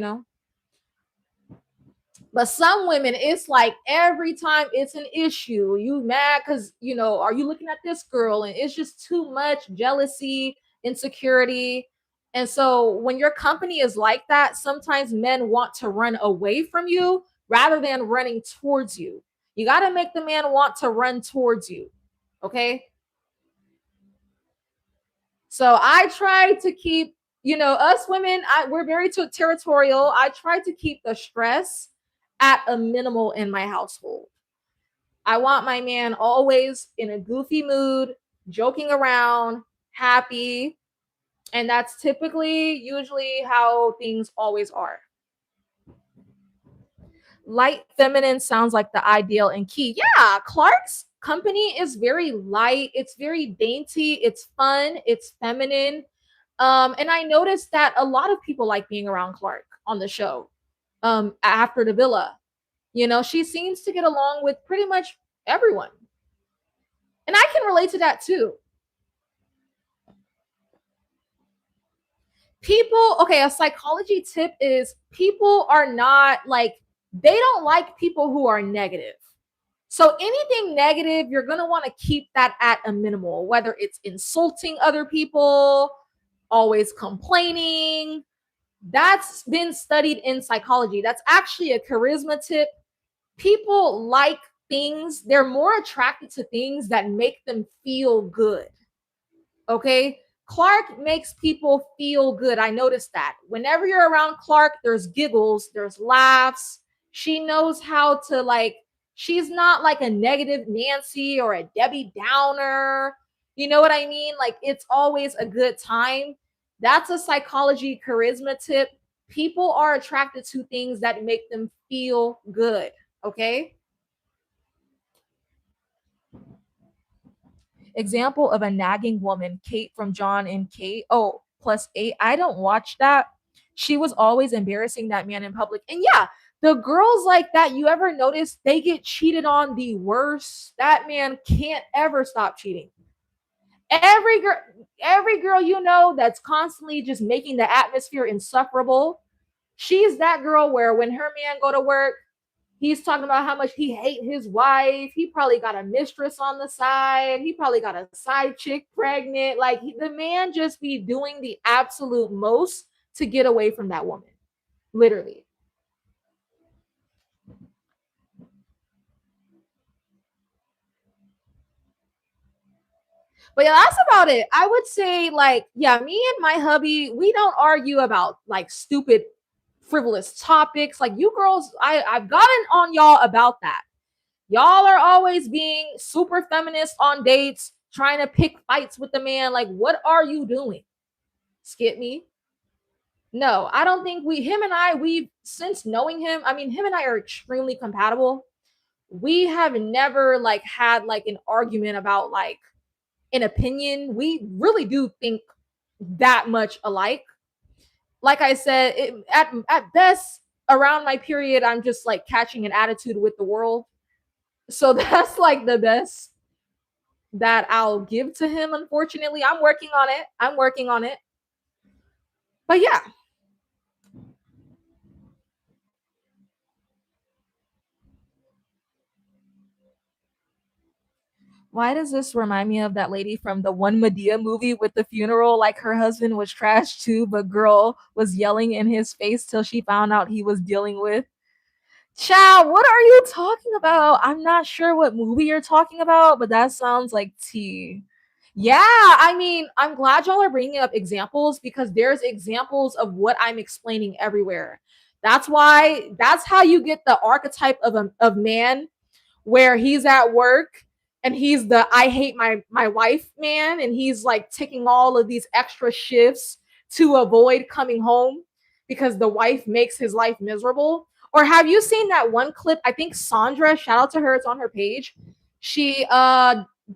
Speaker 1: But some women, it's like every time it's an issue, you mad because, are you looking at this girl? And it's just too much jealousy, insecurity. And so when your company is like that, sometimes men want to run away from you rather than running towards you. You got to make the man want to run towards you. Okay. So I try to keep, us women, we're very territorial. I try to keep the stress at a minimal in my household. I want my man always in a goofy mood, joking around, happy. And that's usually how things always are. Light feminine sounds like the ideal and key. Yeah, Clark's company is very light, it's very dainty, it's fun, it's feminine. And I noticed that a lot of people like being around Clark on the show. After the villa, she seems to get along with pretty much everyone. And I can relate to that too. Okay, a psychology tip is people are not like, they don't like people who are negative. So anything negative, you're going to want to keep that at a minimal, whether it's insulting other people, always complaining. That's been studied in psychology. That's actually a charisma tip. People like things, they're more attracted to things that make them feel good. Okay. Clark makes people feel good. I noticed that. Whenever you're around Clark, there's giggles, there's laughs. She knows how to, like, she's not like a negative Nancy or a Debbie Downer. You know what I mean? Like, it's always a good time. That's a psychology charisma tip. People are attracted to things that make them feel good. Okay. Example of a nagging woman, Kate from John and Kate. Oh, +8. I don't watch that. She was always embarrassing that man in public. And yeah, the girls like that, you ever notice they get cheated on the worst? That man can't ever stop cheating. Every girl, every girl that's constantly just making the atmosphere insufferable. She's that girl where when her man go to work, he's talking about how much he hate his wife. He probably got a mistress on the side. He probably got a side chick pregnant. Like, the man just be doing the absolute most to get away from that woman. Literally. But yeah, that's about it. I would say, like, yeah, me and my hubby, we don't argue about like stupid, frivolous topics. Like, you girls, I've gotten on y'all about that. Y'all are always being super feminist on dates, trying to pick fights with the man. Like, what are you doing? Skip me. No, I don't think him and I, we've, since knowing him, I mean, him and I are extremely compatible. We have never like had like an argument about like an opinion. We really do think that much alike. Like I said, at best, around my period, I'm just like catching an attitude with the world. So that's like the best that I'll give to him. Unfortunately, I'm working on it. I'm working on it. But yeah, why does this remind me of that lady from the one Medea movie with the funeral? Like, her husband was trash too, but girl was yelling in his face till she found out he was dealing with. Child, what are you talking about? I'm not sure what movie you're talking about, but that sounds like tea. Yeah, I mean, I'm glad y'all are bringing up examples because there's examples of what I'm explaining everywhere. That's how you get the archetype of man where he's at work and he's the I hate my wife man, and he's like taking all of these extra shifts to avoid coming home because the wife makes his life miserable. Or have you seen that one clip? I think Sandra, shout out to her, it's on her page. She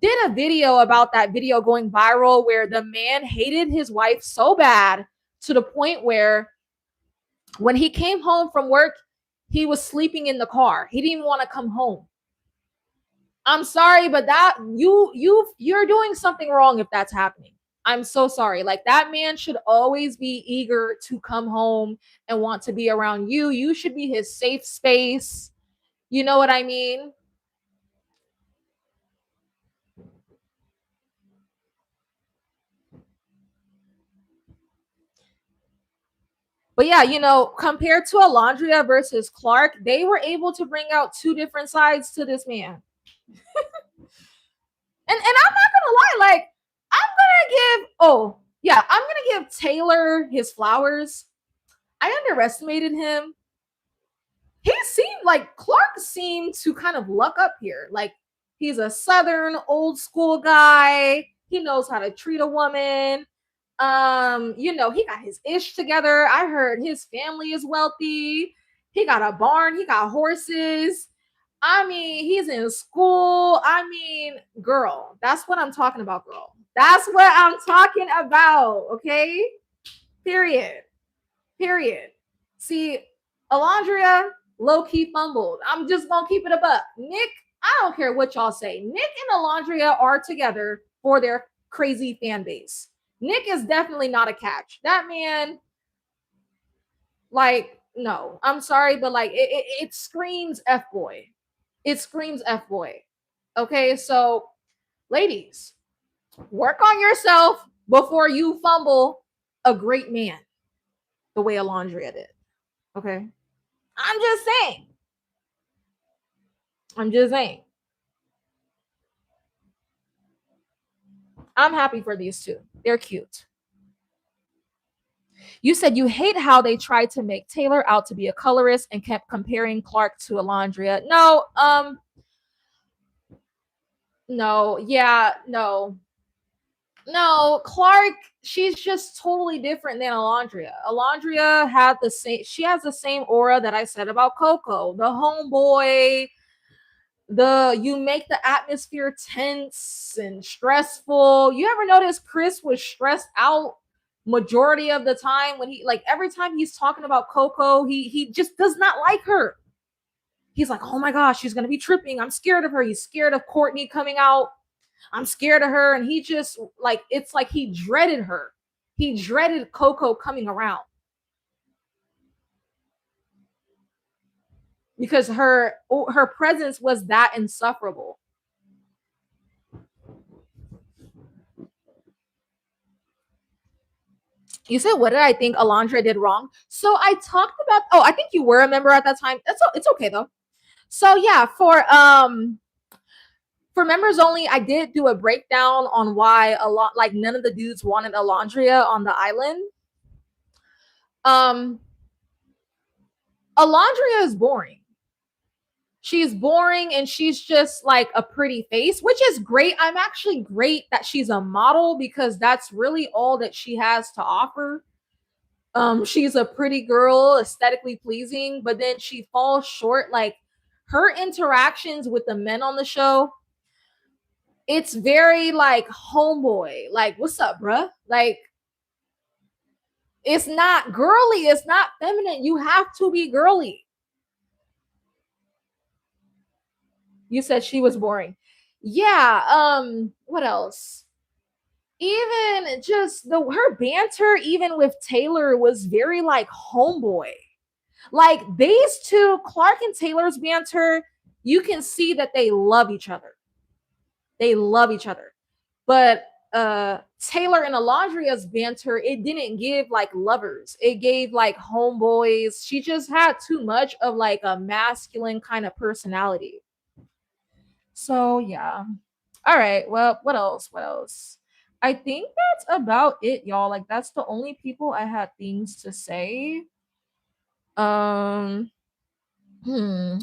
Speaker 1: did a video about that video going viral where the man hated his wife so bad to the point where when he came home from work, he was sleeping in the car. He didn't want to come home. I'm sorry, but that you're doing something wrong if that's happening. I'm so sorry. Like that man should always be eager to come home and want to be around you. You should be his safe space. You know what I mean? But yeah, compared to Alondria versus Clark, they were able to bring out two different sides to this man. And I'm not gonna lie, like I'm gonna give Taylor his flowers. I underestimated him. Clark seemed to kind of luck up here. Like he's a southern old school guy. He knows how to treat a woman. He got his ish together. I heard his family is wealthy. He got a barn, he got horses. I mean, he's in school. I mean, girl, that's what I'm talking about, girl. That's what I'm talking about, okay? Period. Period. See, Alondria low key fumbled. I'm just gonna keep it a buck. Nick, I don't care what y'all say. Nick and Alondria are together for their crazy fan base. Nick is definitely not a catch. That man, like, no, I'm sorry, but like, it screams F boy. It screams F boy. Okay, so ladies, work on yourself before you fumble a great man the way Alondria did. Okay. I'm just saying. I'm just saying. I'm happy for these two. They're cute. You said you hate how they tried to make Taylor out to be a colorist and kept comparing Clark to Alondria. No, no, yeah, no. No, Clark, she's just totally different than Alondria. Alondria had she has the same aura that I said about Coco. The homeboy, you make the atmosphere tense and stressful. You ever notice Chris was stressed out majority of the time when every time he's talking about Coco, he just does not like her. He's like, oh my gosh, she's gonna be tripping. I'm scared of her. He's scared of Courtney coming out. I'm scared of her. And he just it's like he dreaded her. He dreaded Coco coming around because her presence was that insufferable. You said, what did I think Alondra did wrong? So I talked about, I think you were a member at that time. It's okay though. So yeah, for members only, I did do a breakdown on why none of the dudes wanted Alondria on the island. Alondria is boring. She's boring and she's just like a pretty face, which is great. I'm actually great that she's a model because that's really all that she has to offer. She's a pretty girl, aesthetically pleasing, but then she falls short. Like her interactions with the men on the show, it's very like homeboy, like, what's up, bruh? Like, it's not girly, it's not feminine. You have to be girly. You said she was boring. Yeah, what else? Even just her banter, even with Taylor, was very like homeboy. Like these two, Clark and Taylor's banter, you can see that they love each other. They love each other. But Taylor and Alondria's banter, it didn't give like lovers. It gave like homeboys. She just had too much of like a masculine kind of personality. So yeah. All right. Well, what else? What else? I think that's about it, y'all. Like that's the only people I had things to say. Um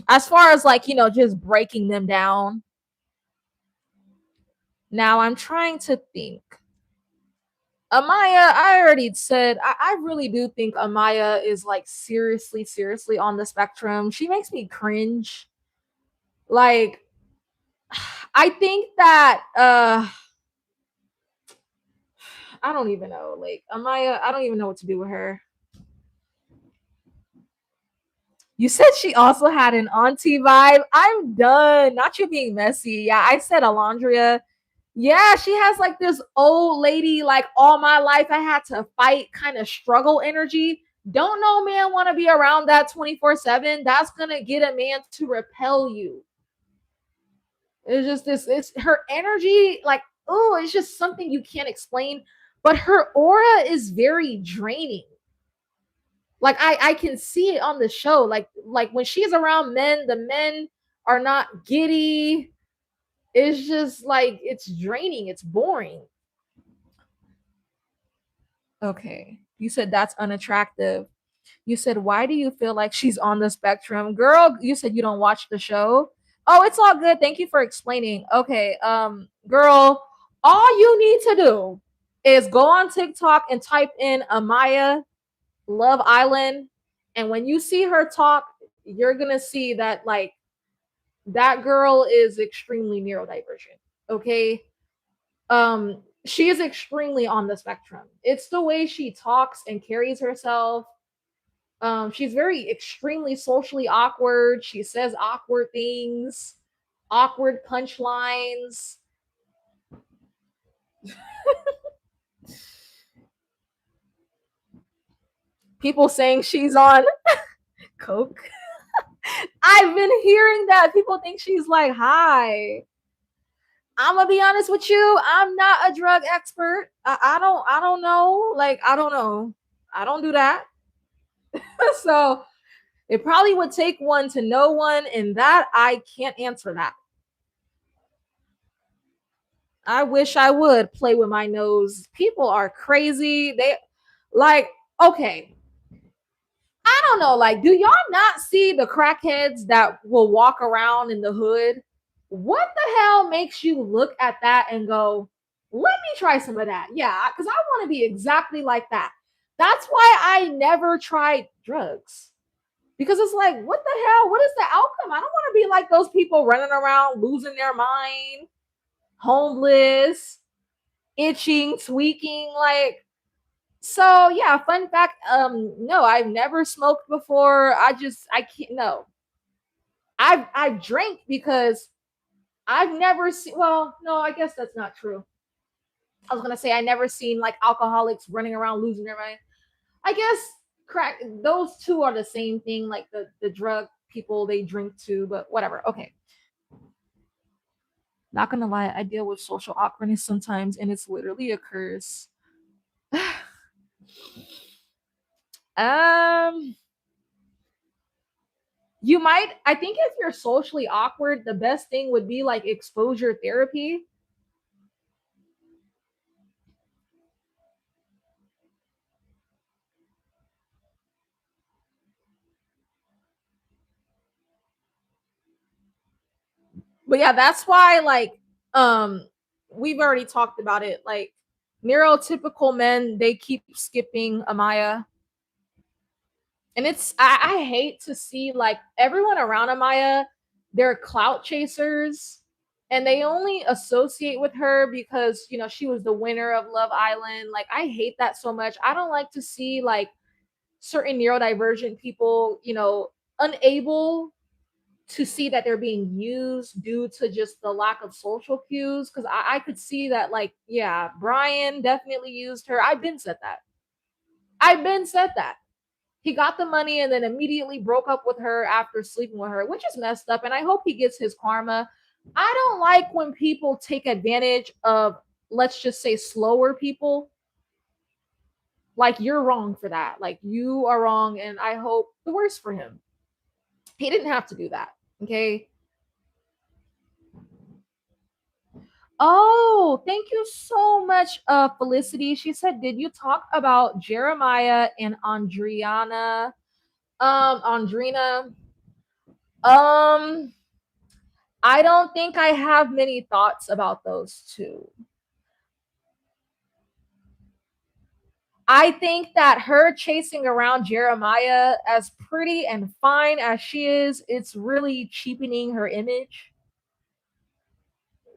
Speaker 1: as far as like, just breaking them down. Now I'm trying to think. Amaya, I already said I really do think Amaya is like seriously, seriously on the spectrum. She makes me cringe. Like I think that I don't even know. Like Amaya, I don't even know what to do with her. You said she also had an auntie vibe. I'm done. Not you being messy. Yeah, I said Alondria. Yeah, she has like this old lady, like all my life I had to fight kind of struggle energy. Don't no man want to be around that 24/7. That's gonna get a man to repel you. It's just this, it's her energy, like, oh, it's just something you can't explain. But her aura is very draining. Like I can see it on the show. Like when she's around men, the men are not giddy. It's just like it's draining, it's boring. Okay. You said that's unattractive. You said, why do you feel like she's on the spectrum? Girl, you said you don't watch the show. Oh, it's all good. Thank you for explaining. Okay. Girl, all you need to do is go on TikTok and type in Amaya Love Island. And when you see her talk, you're gonna see that like that girl is extremely neurodivergent. Okay. She is extremely on the spectrum. It's the way she talks and carries herself. She's very extremely socially awkward. She says awkward things, awkward punchlines. People saying she's on coke. I've been hearing that. People think she's like high. I'm gonna be honest with you. I'm not a drug expert. I don't know. Like I don't know. I don't do that. So it probably would take one to know one, and that I can't answer that. I wish I would play with my nose. People are crazy. They like, okay, I don't know. Like, do y'all not see the crackheads that will walk around in the hood? What the hell makes you look at that and go, let me try some of that? Yeah, because I want to be exactly like that. That's why I never tried drugs. Because it's like, what the hell? What is the outcome? I don't want to be like those people running around losing their mind, homeless, itching, tweaking. Like, so yeah, fun fact. No, I've never smoked before. I can't. No, I've drank because I've never seen. Well, no, I guess that's not true. I was gonna say I never seen like alcoholics running around losing their mind. I guess crack. Those two are the same thing. Like the drug people they drink too, but whatever. Okay. Not gonna lie, I deal with social awkwardness sometimes, and it's literally a curse. um, you might. I think if you're socially awkward, the best thing would be like exposure therapy. But yeah, that's why like we've already talked about it. Like neurotypical men, they keep skipping Amaya. And I hate to see like everyone around Amaya, they're clout chasers and they only associate with her because she was the winner of Love Island. Like I hate that so much. I don't like to see like certain neurodivergent people, unable to see that they're being used due to just the lack of social cues. Cause I could see that, like, yeah, Brian definitely used her. I've been said that. I've been said that. He got the money and then immediately broke up with her after sleeping with her, which is messed up. And I hope he gets his karma. I don't like when people take advantage of, let's just say, slower people. Like, you're wrong for that. Like, you are wrong. And I hope the worst for him. He didn't have to do that. Okay. Oh, thank you so much, Felicity. She said, did you talk about Jeremiah and Andriana? Andrina. Um, I don't think I have many thoughts about those two. I think that her chasing around Jeremiah, as pretty and fine as she is, it's really cheapening her image.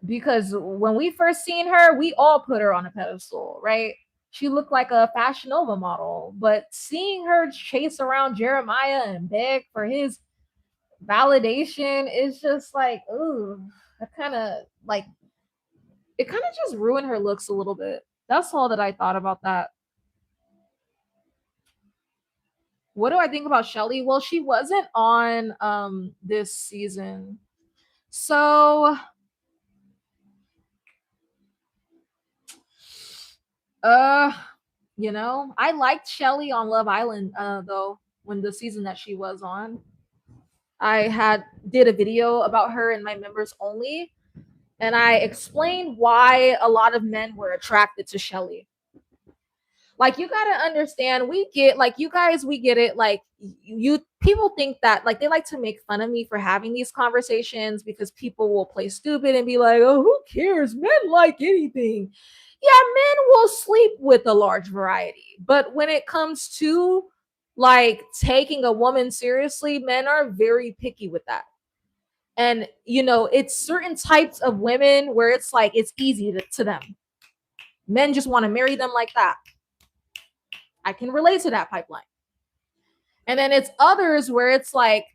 Speaker 1: Because when we first seen her, we all put her on a pedestal, right? She looked like a Fashion Nova model, but seeing her chase around Jeremiah and beg for his validation is just like, ooh, I kind of like. It kind of just ruined her looks a little bit. That's all that I thought about that. What do I think about Shelly? Well, she wasn't on this season. So uh I liked Shelly on Love Island though when the season that she was on. I had did a video about her in my members only, and I explained why a lot of men were attracted to Shelly. Like, you gotta understand, we get, like, you guys, we get it. Like, you people think that, like, they like to make fun of me for having these conversations because people will play stupid and be like, oh, who cares, men like anything. Yeah, men will sleep with a large variety, but when it comes to like taking a woman seriously, men are very picky with that. And it's certain types of women where it's like it's easy to them. Men just want to marry them like that. I can relate to that pipeline. And then it's others where it's like,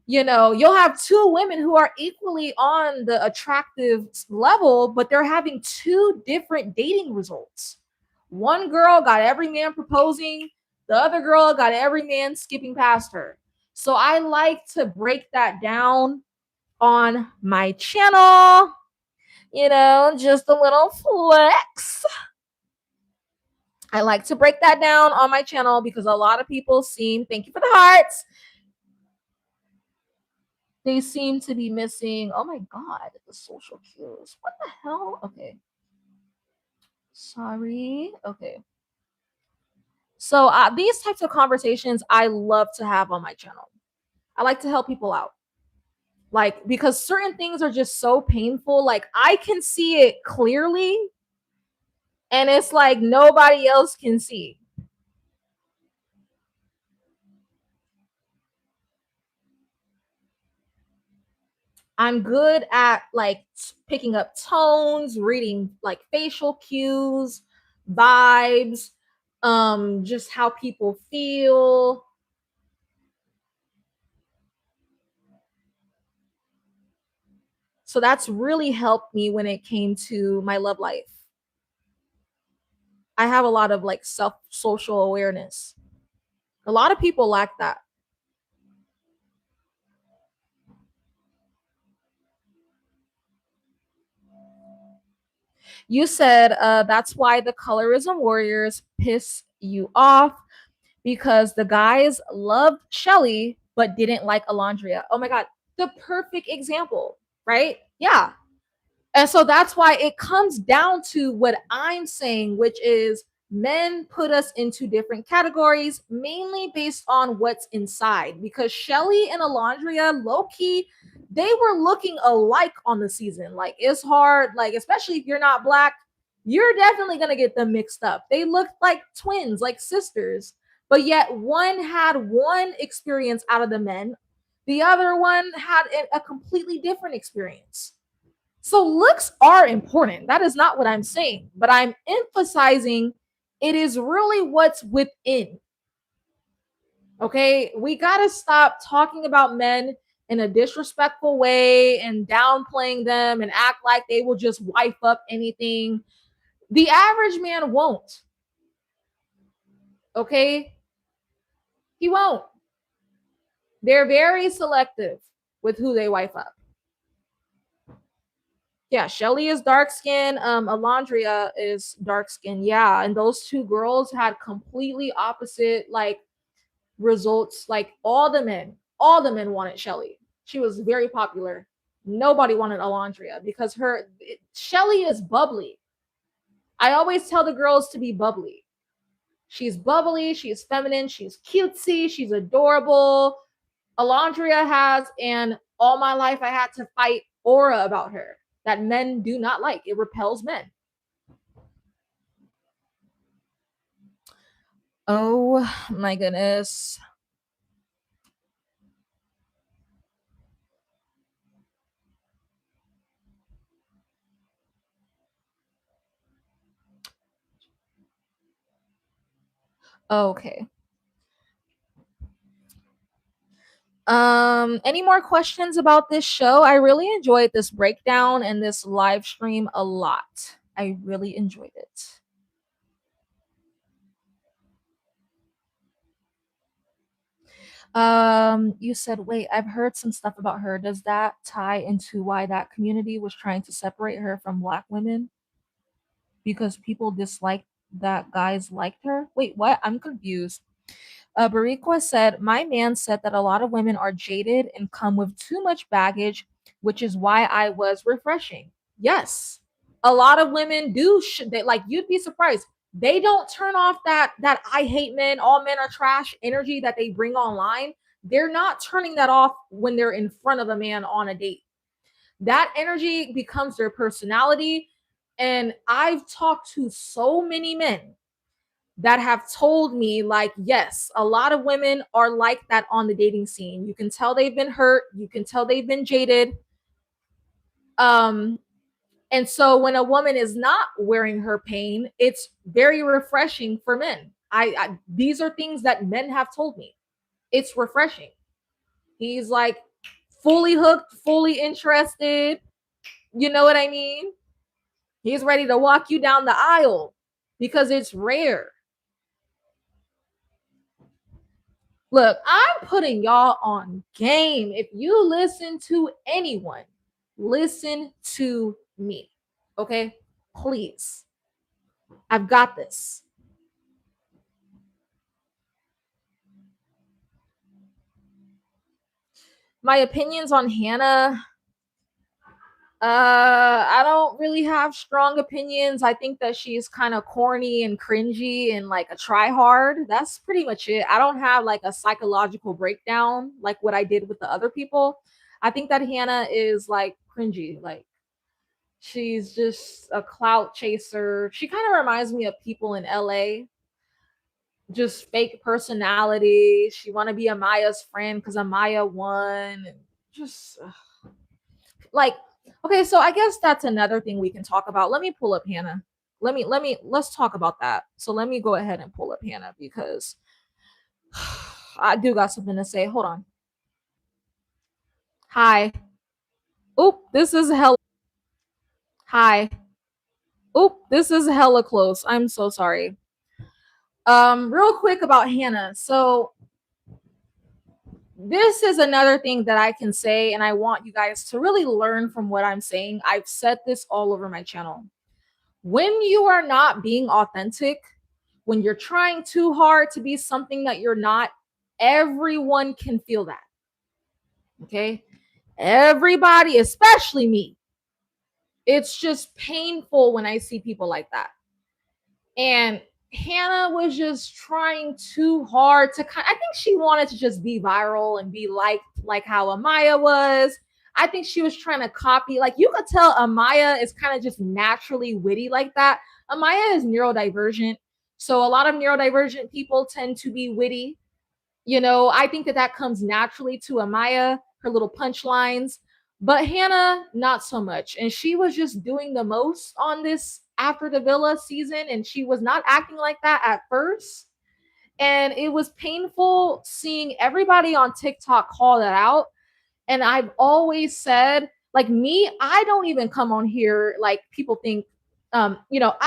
Speaker 1: you'll have two women who are equally on the attractive level, but they're having two different dating results. One girl got every man proposing, the other girl got every man skipping past her. So I like to break that down on my channel, just a little flex. I like to break that down on my channel because a lot of people thank you for the hearts. They seem to be missing, oh my God, the social cues. What the hell? Okay. Sorry. Okay. So these types of conversations I love to have on my channel. I like to help people out. Like, because certain things are just so painful. Like, I can see it clearly, and it's like nobody else can see. I'm good at like picking up tones, reading like facial cues, vibes, just how people feel. So that's really helped me when it came to my love life. I have a lot of like self social awareness. A lot of people lack that. You said that's why the colorism warriors piss you off because the guys loved Shelly but didn't like Alondria. Oh my God, the perfect example, right? Yeah. And so that's why it comes down to what I'm saying, which is men put us into different categories, mainly based on what's inside. Because Shelly and Alondria, low key, they were looking alike on the season. Like, it's hard, like, especially if you're not black, you're definitely going to get them mixed up. They looked like twins, like sisters, but yet one had one experience out of the men, the other one had a completely different experience. So looks are important. That is not what I'm saying, but I'm emphasizing it is really what's within. Okay, we got to stop talking about men in a disrespectful way and downplaying them and act like they will just wipe up anything. The average man won't. Okay, he won't. They're very selective with who they wipe up. Yeah, Shelly is dark skin. Alondria is dark skin. Yeah, and those two girls had completely opposite like results. Like, all the men wanted Shelly. She was very popular. Nobody wanted Alondria because Shelly is bubbly. I always tell the girls to be bubbly. She's bubbly. She's feminine. She's cutesy. She's adorable. Alondria has, and all my life I had to fight aura about her that men do not like. It repels men. Oh my goodness. Okay. Any more questions about this show? I really enjoyed this breakdown and this live stream a lot. I really enjoyed it. You said, wait, I've heard some stuff about her. Does that tie into why that community was trying to separate her from black women? Because people disliked that guys liked her? Wait, what? I'm confused. Barikwa said, my man said that a lot of women are jaded and come with too much baggage, which is why I was refreshing. Yes, a lot of women do. They, like, you'd be surprised. They don't turn off that I hate men, all men are trash energy that they bring online. They're not turning that off when they're in front of a man on a date. That energy becomes their personality. And I've talked to so many men that have told me, like, yes, a lot of women are like that on the dating scene. You can tell they've been hurt, you can tell they've been jaded. um and so when a woman is not wearing her pain, it's very refreshing for men. I these are things that men have told me. It's refreshing. He's like fully hooked, fully interested. You know what I mean? He's ready to walk you down the aisle because it's rare. Look, I'm putting y'all on game. If you listen to anyone, listen to me. Okay? Please. I've got this. My opinions on Hannah, I don't really have strong opinions. I think that she's kind of corny and cringy and like a try hard. That's pretty much it. I don't have like a psychological breakdown like what I did with the other people. I think that Hannah is like cringy. Like, she's just a clout chaser. She kind of reminds me of people in LA, just fake personality. She want to be Amaya's friend because Amaya won. And just like, okay, so I guess that's another thing we can talk about. Let me pull up Hannah. Let's talk about that. So let me go ahead and pull up Hannah because I do got something to say. Hold on. Hi. Oop, this is hella. Hi. Oop, this is hella close. I'm so sorry. Real quick about Hannah. So this is another thing that I can say, and I want you guys to really learn from what I'm saying. I've said this all over my channel. When you are not being authentic, when you're trying too hard to be something that you're not, everyone can feel that. Okay. Everybody, especially me. It's just painful when I see people like that. And Hannah was just trying too hard to I think she wanted to just be viral and be liked like how Amaya was. I think she was trying to copy. Like, you could tell Amaya is kind of just naturally witty like that. Amaya is neurodivergent. So a lot of neurodivergent people tend to be witty. I think that comes naturally to Amaya, her little punchlines. But Hannah, not so much. And she was just doing the most on this After the Villa season. And she was not acting like that at first. And it was painful seeing everybody on TikTok call that out. And I've always said, like, me, I don't even come on here like people think. I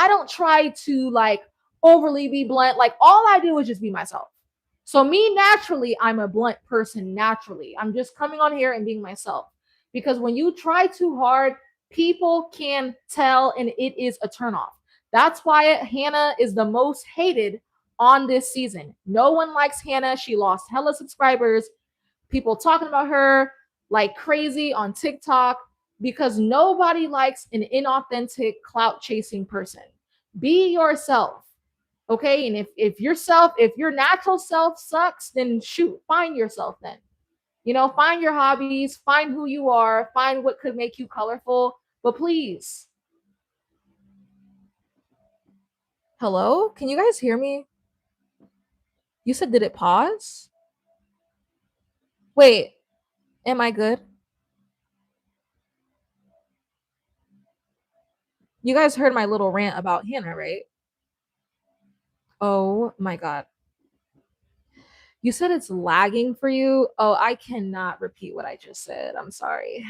Speaker 1: don't try to like overly be blunt. Like, all I do is just be myself. So me, naturally, I'm a blunt person. Naturally, I'm just coming on here and being myself. Because when you try too hard, people can tell, and it is a turnoff. That's why Hannah is the most hated on this season. No one likes Hannah. She lost hella subscribers. People talking about her like crazy on TikTok because nobody likes an inauthentic clout chasing person. Be yourself. Okay. And if your natural self sucks, then shoot, find yourself then. Find your hobbies, find who you are, find what could make you colorful. But please, hello? Can you guys hear me? You said, did it pause? Wait, am I good? You guys heard my little rant about Hannah, right? Oh my God. You said it's lagging for you. Oh, I cannot repeat what I just said. I'm sorry.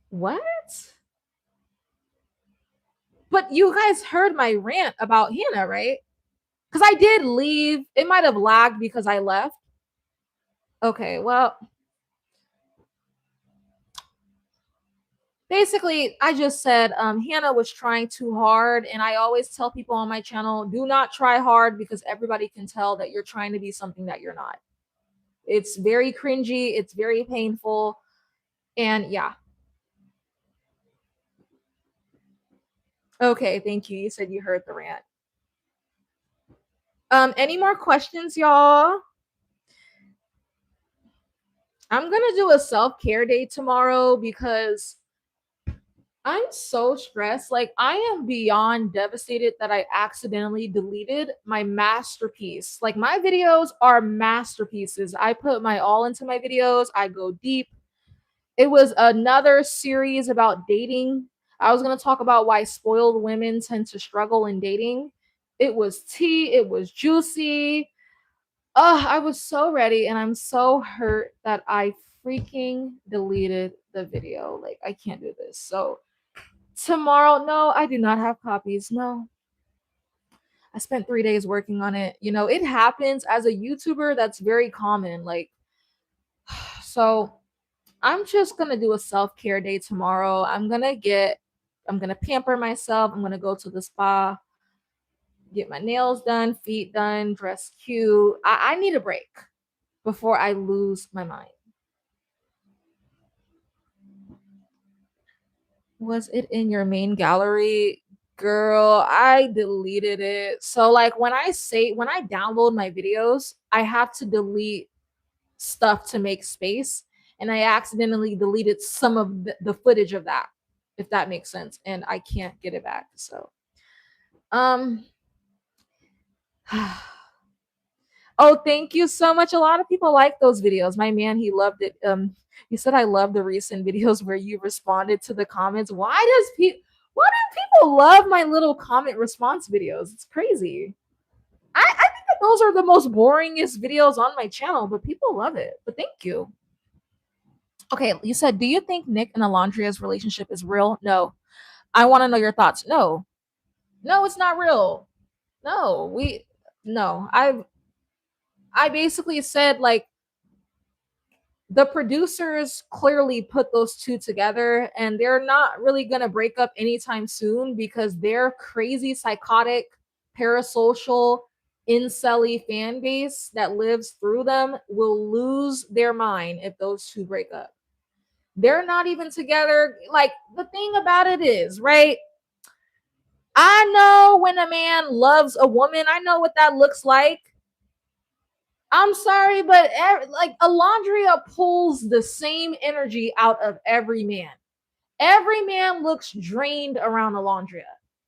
Speaker 1: What? But you guys heard my rant about Hannah, right? Because I did leave. It might have lagged because I left. Okay, well, basically, I just said Hannah was trying too hard. And I always tell people on my channel, do not try hard because everybody can tell that you're trying to be something that you're not. It's very cringy, it's very painful. And yeah. Okay, thank you. You said you heard the rant. Any more questions, y'all? I'm gonna do a self-care day tomorrow because I'm so stressed. Like, I am beyond devastated that I accidentally deleted my masterpiece. Like, my videos are masterpieces. I put my all into my videos, I go deep. It was another series about dating. I was going to talk about why spoiled women tend to struggle in dating. It was tea, it was juicy. Oh, I was so ready and I'm so hurt that I freaking deleted the video. Like, I can't do this. So, tomorrow, no, I do not have copies. No. I spent 3 days working on it. You know, it happens as a YouTuber, that's very common. Like, so I'm just going to do a self-care day tomorrow. I'm going to pamper myself. I'm going to go to the spa, get my nails done, feet done, dress cute. I need a break before I lose my mind. Was it in your main gallery? Girl, I deleted it. So like when I download my videos, I have to delete stuff to make space, and I accidentally deleted some of the footage of that, if that makes sense, and I can't get it back. So um oh, thank you so much. A lot of people like those videos. My man, he loved it. You said I love the recent videos where you responded to the comments. Why do people love my little comment response videos? It's crazy. I think that those are the most boringest videos on my channel, but people love it. But thank you. Okay, you said, do you think Nick and Alondria's relationship is real? No. I want to know your thoughts. No. No, it's not real. No, no. I basically said like the producers clearly put those two together and they're not really going to break up anytime soon because their crazy psychotic parasocial incelly fan base that lives through them will lose their mind if those two break up. They're not even together. Like, the thing about it is, right? I know when a man loves a woman, I know what that looks like. I'm sorry, but like Alondria pulls the same energy out of every man. Every man looks drained around Alondria.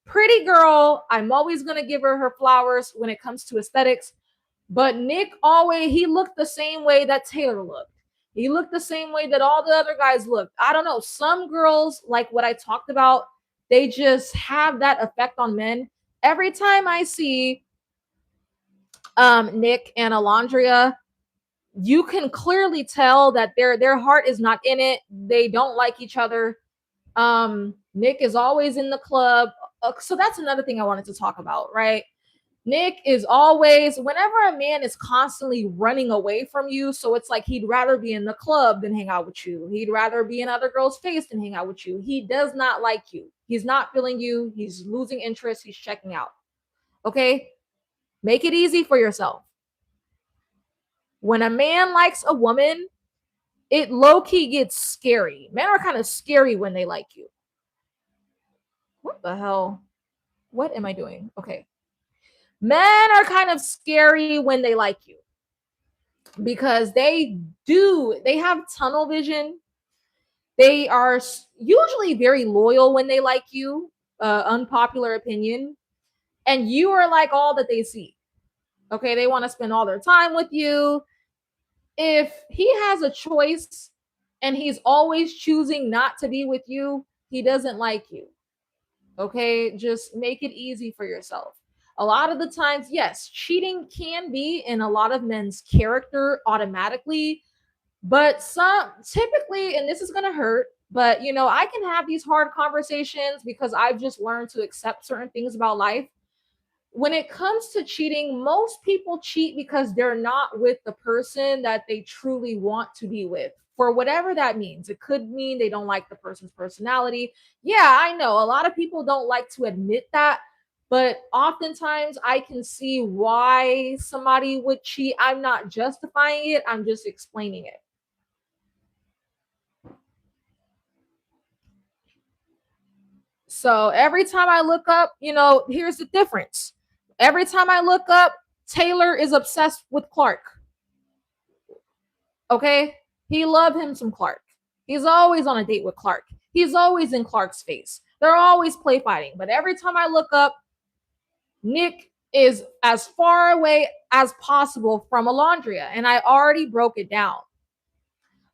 Speaker 1: Pretty girl, I'm always going to give her flowers when it comes to aesthetics. But Nick he looked the same way that Taylor looked. He looked the same way that all the other guys looked. I don't know. Some girls, like what I talked about, they just have that effect on men. Every time I see Nick and Alondria, you can clearly tell that their heart is not in it. They don't like each other. Nick is always in the club. So that's another thing I wanted to talk about, right? Nick is always, whenever a man is constantly running away from you, so it's like he'd rather be in the club than hang out with you. He'd rather be in other girls' face than hang out with you. He does not like you. He's not feeling you. He's losing interest. He's checking out. Okay? Make it easy for yourself. When a man likes a woman, it low-key gets scary. Men are kind of scary when they like you. What the hell? What am I doing? Okay. Men are kind of scary when they like you because they have tunnel vision. They are usually very loyal when they like you. Unpopular opinion. And you are like all that they see. Okay, they want to spend all their time with you. If he has a choice and he's always choosing not to be with you, he doesn't like you. Okay, just make it easy for yourself. A lot of the times, yes, cheating can be in a lot of men's character automatically, but some typically, and this is going to hurt, but I can have these hard conversations because I've just learned to accept certain things about life. When it comes to cheating, most people cheat because they're not with the person that they truly want to be with. For whatever that means. It could mean they don't like the person's personality. Yeah, I know a lot of people don't like to admit that, but oftentimes I can see why somebody would cheat. I'm not justifying it, I'm just explaining it. So every time I look up, here's the difference. Every time I look up, Taylor is obsessed with Clark. Okay? He loved him some Clark. He's always on a date with Clark. He's always in Clark's face. They're always play fighting. But every time I look up, Nick is as far away as possible from Alondria. And I already broke it down.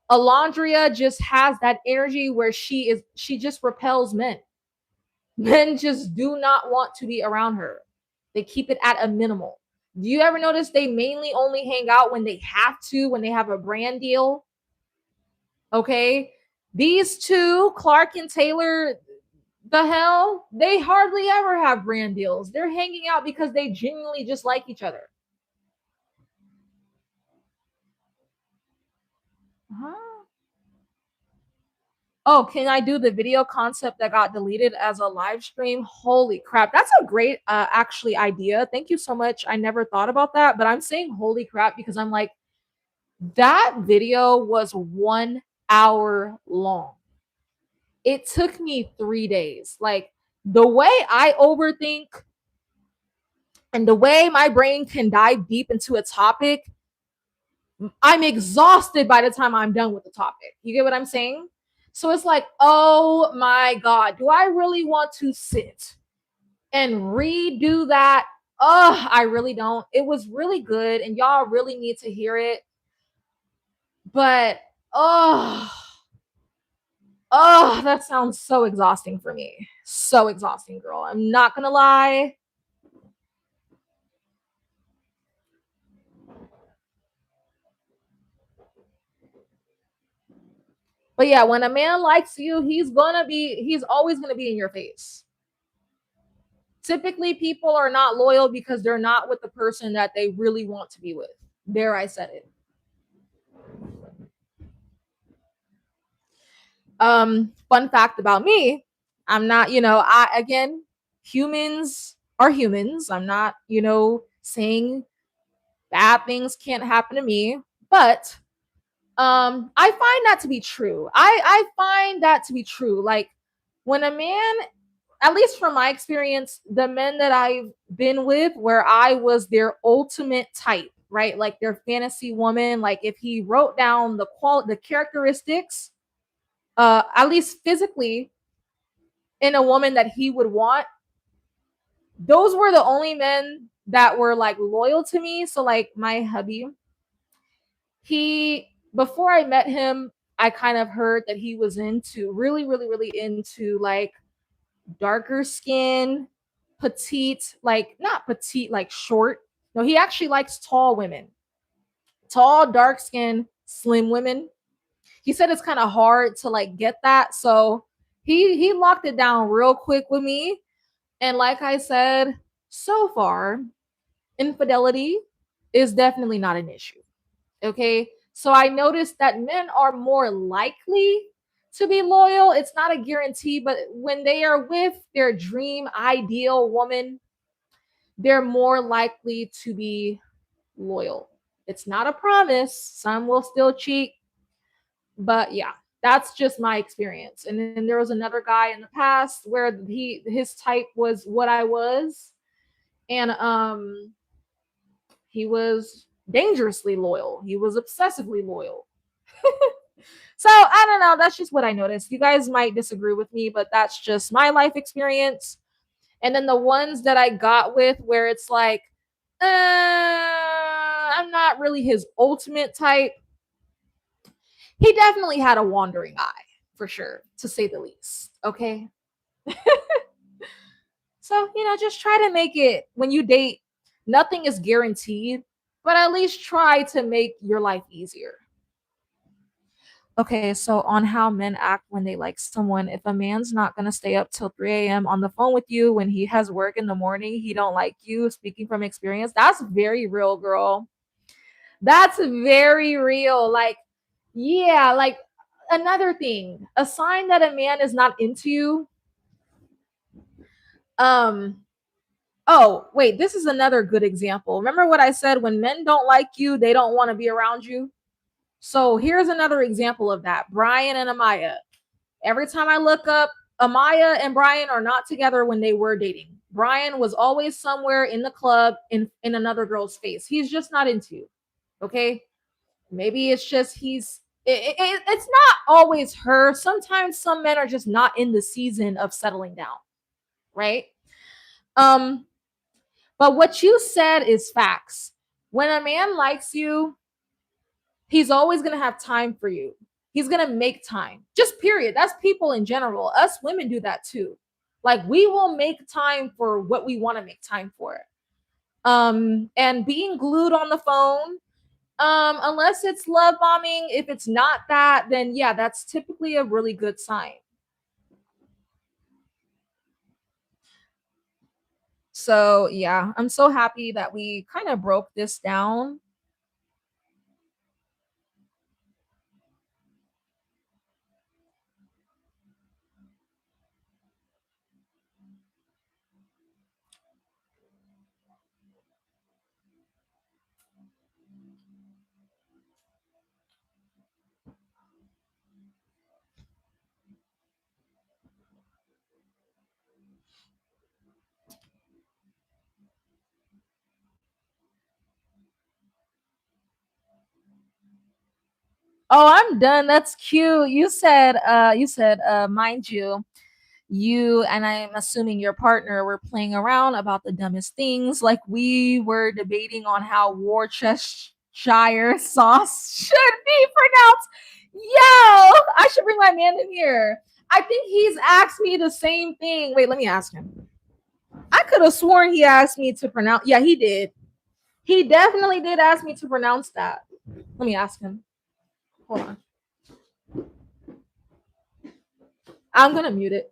Speaker 1: Alondria just has that energy where she just repels men. Men just do not want to be around her. They keep it at a minimal. Do you ever notice they mainly only hang out when they have to, when they have a brand deal? Okay. These two, Clark and Taylor, the hell, they hardly ever have brand deals. They're hanging out because they genuinely just like each other. Huh? Oh, can I do the video concept that got deleted as a live stream? Holy crap. That's a great actually idea. Thank you so much. I never thought about that, but I'm saying holy crap because I'm like, that video was 1 hour long. It took me 3 days. Like the way I overthink and the way my brain can dive deep into a topic, I'm exhausted by the time I'm done with the topic. You get what I'm saying? So it's like, oh my God, do I really want to sit and redo that? Oh, I really don't. It was really good and y'all really need to hear it. But that sounds so exhausting for me. So exhausting, girl. I'm not gonna lie. But yeah, when a man likes you, he's always gonna be in your face. Typically, people are not loyal because they're not with the person that they really want to be with. There, I said it. Fun fact about me, I'm not, I again, humans are humans. I'm not, saying bad things can't happen to me, but I find that to be true. I find that to be true. Like when a man, at least from my experience, the men that I've been with where I was their ultimate type, right? Like their fantasy woman, like if he wrote down the characteristics, at least physically, in a woman that he would want, those were the only men that were like loyal to me. So like my hubby, he before I met him, I kind of heard that he was into really, really, really into like darker skin, petite, like not petite, like short. No, he actually likes tall women, tall, dark skin, slim women. He said it's kind of hard to like get that. So he locked it down real quick with me. And like I said, so far, infidelity is definitely not an issue. Okay. So I noticed that men are more likely to be loyal. It's not a guarantee, but when they are with their dream ideal woman, they're more likely to be loyal. It's not a promise. Some will still cheat, but yeah, that's just my experience. And then there was another guy in the past where his type was what I was, and he was dangerously loyal. He was obsessively loyal. So I don't know. That's just what I noticed. You guys might disagree with me, but that's just my life experience. And then the ones that I got with where it's like, I'm not really his ultimate type. He definitely had a wandering eye, for sure, to say the least. Okay. So, just try to make it when you date, nothing is guaranteed, but at least try to make your life easier. Okay, so on how men act when they like someone, if a man's not gonna stay up till 3 a.m. on the phone with you when he has work in the morning, he don't like you, speaking from experience, that's very real, girl. That's very real. Like, yeah, like another thing, a sign that a man is not into you. Um, oh, wait, this is another good example. Remember what I said, when men don't like you, they don't want to be around you. So here's another example of that. Brian and Amaya. Every time I look up, Amaya and Brian are not together when they were dating. Brian was always somewhere in the club in another girl's face. He's just not into you. Okay? Maybe it's just it's not always her. Sometimes some men are just not in the season of settling down, right? Um, but what you said is facts. When a man likes you, he's always gonna have time for you. He's gonna make time. Just period. That's people in general. Us women do that too. Like, we will make time for what we want to make time for. And being glued on the phone, unless it's love bombing, if it's not that, then yeah, that's typically a really good sign. So yeah, I'm so happy that we kind of broke this down. Oh, I'm done. That's cute. You said, mind you and I'm assuming your partner were playing around about the dumbest things. Like, we were debating on how Worcestershire sauce should be pronounced. Yo, I should bring my man in here. I think he's asked me the same thing. Wait, let me ask him. I could have sworn he asked me to pronounce. Yeah, he did. He definitely did ask me to pronounce that. Let me ask him. Hold on. I'm gonna mute it.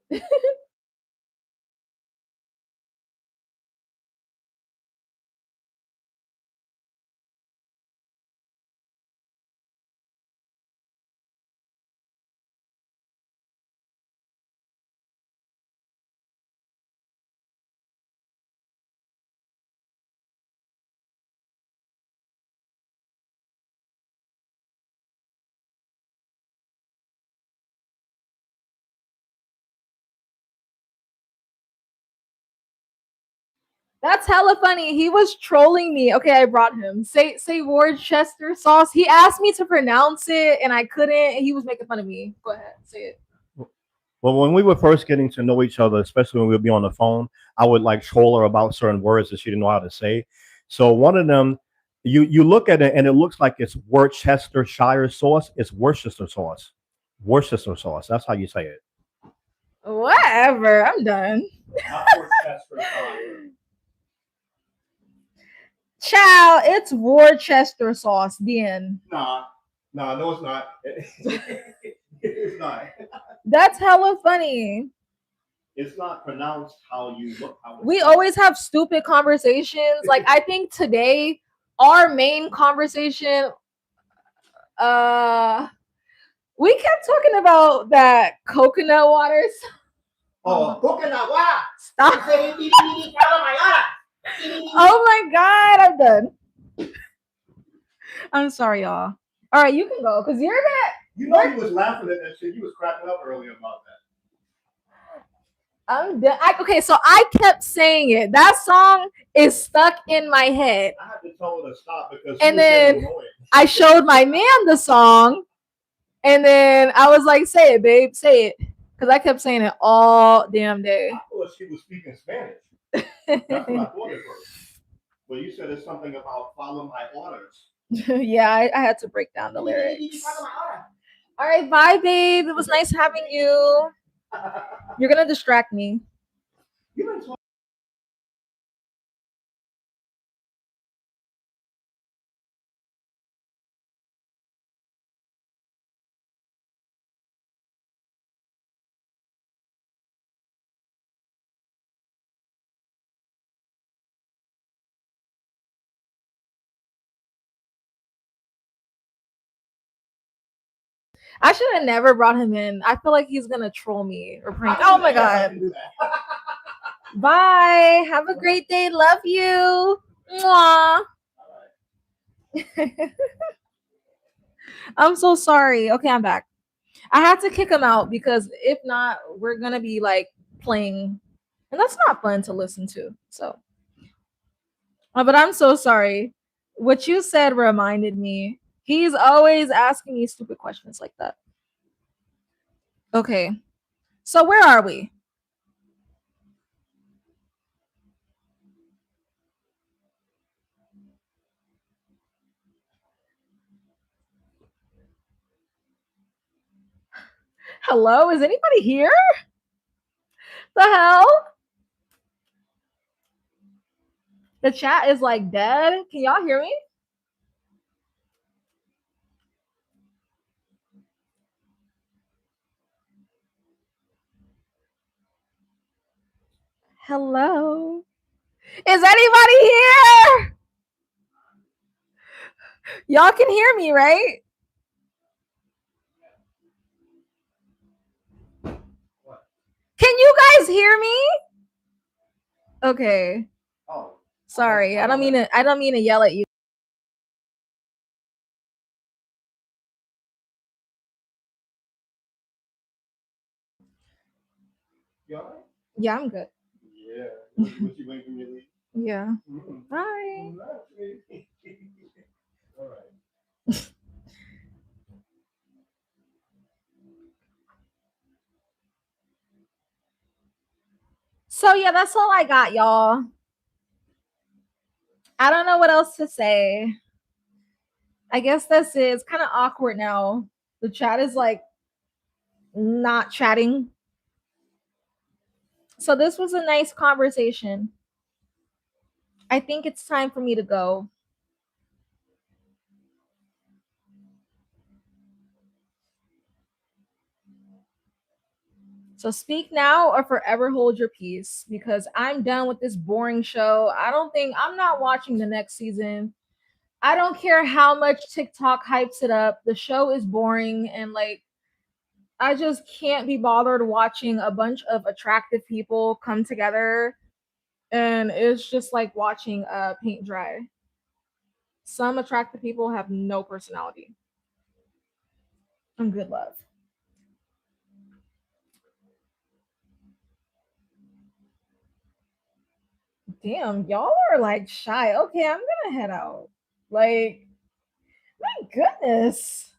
Speaker 1: That's hella funny. He was trolling me. Okay, I brought him. Say Worcester sauce. He asked me to pronounce it and I couldn't. He was making fun of me. Go ahead, say it.
Speaker 2: Well, when we were first getting to know each other, especially when we would be on the phone, I would like troll her about certain words that she didn't know how to say. So one of them, you look at it and it looks like it's Worcestershire sauce. It's Worcester sauce. Worcester sauce. That's how you say it.
Speaker 1: Whatever. I'm done.
Speaker 2: Not Worcestershire.
Speaker 1: Child, it's Worcester sauce. The end.
Speaker 2: Nah, nah, no, it's not. It's not.
Speaker 1: That's hella funny.
Speaker 2: It's not pronounced how you look. How
Speaker 1: We always have stupid conversations. Like, I think today our main conversation, uh we kept talking about that coconut waters.
Speaker 2: Oh, coconut water.
Speaker 1: Stop. Oh my god, I'm done. I'm sorry, y'all. All right, you can go because you're gonna.
Speaker 2: You know he was laughing at that shit. You was cracking up earlier about that.
Speaker 1: I'm done. Okay, so I kept saying it. That song is stuck in my head.
Speaker 2: I had to tell her to stop because.
Speaker 1: And then I showed my man the song, and then I was like, "Say it, babe, say it," because I kept saying it all damn day.
Speaker 2: I thought she was speaking Spanish. That's what I thought at first. But you said it's something about follow my orders.
Speaker 1: Yeah, I had to break down the lyrics. All right, bye, babe. It was nice having you. You're gonna distract me. I should have never brought him in. I feel like he's gonna troll me or prank. Oh my god. Bye. Have a great day. Love you. Mwah. I'm so sorry. Okay, I'm back. I had to kick him out because if not, we're gonna be like playing, and that's not fun to listen to. So, but I'm so sorry. What you said reminded me. He's always asking me stupid questions like that. Okay, so where are we? Hello, is anybody here? The hell? The chat is like dead. Can y'all hear me? Hello. Is anybody here? Y'all can hear me, right? Can you guys hear me? Okay. Sorry. I don't mean to yell at you. Yeah, I'm good. Yeah. Bye. So yeah, that's all I got, y'all. I don't know what else to say. I guess that's it. It's kind of awkward now. The chat is like not chatting. So this was a nice conversation. I think it's time for me to go. So speak now or forever hold your peace because I'm done with this boring show. I'm not watching the next season. I don't care how much TikTok hypes it up. The show is boring and like I just can't be bothered watching a bunch of attractive people come together and it's just like watching paint dry. Some attractive people have no personality. I'm good love. Damn, y'all are like shy. Okay, I'm gonna head out. Like, my goodness.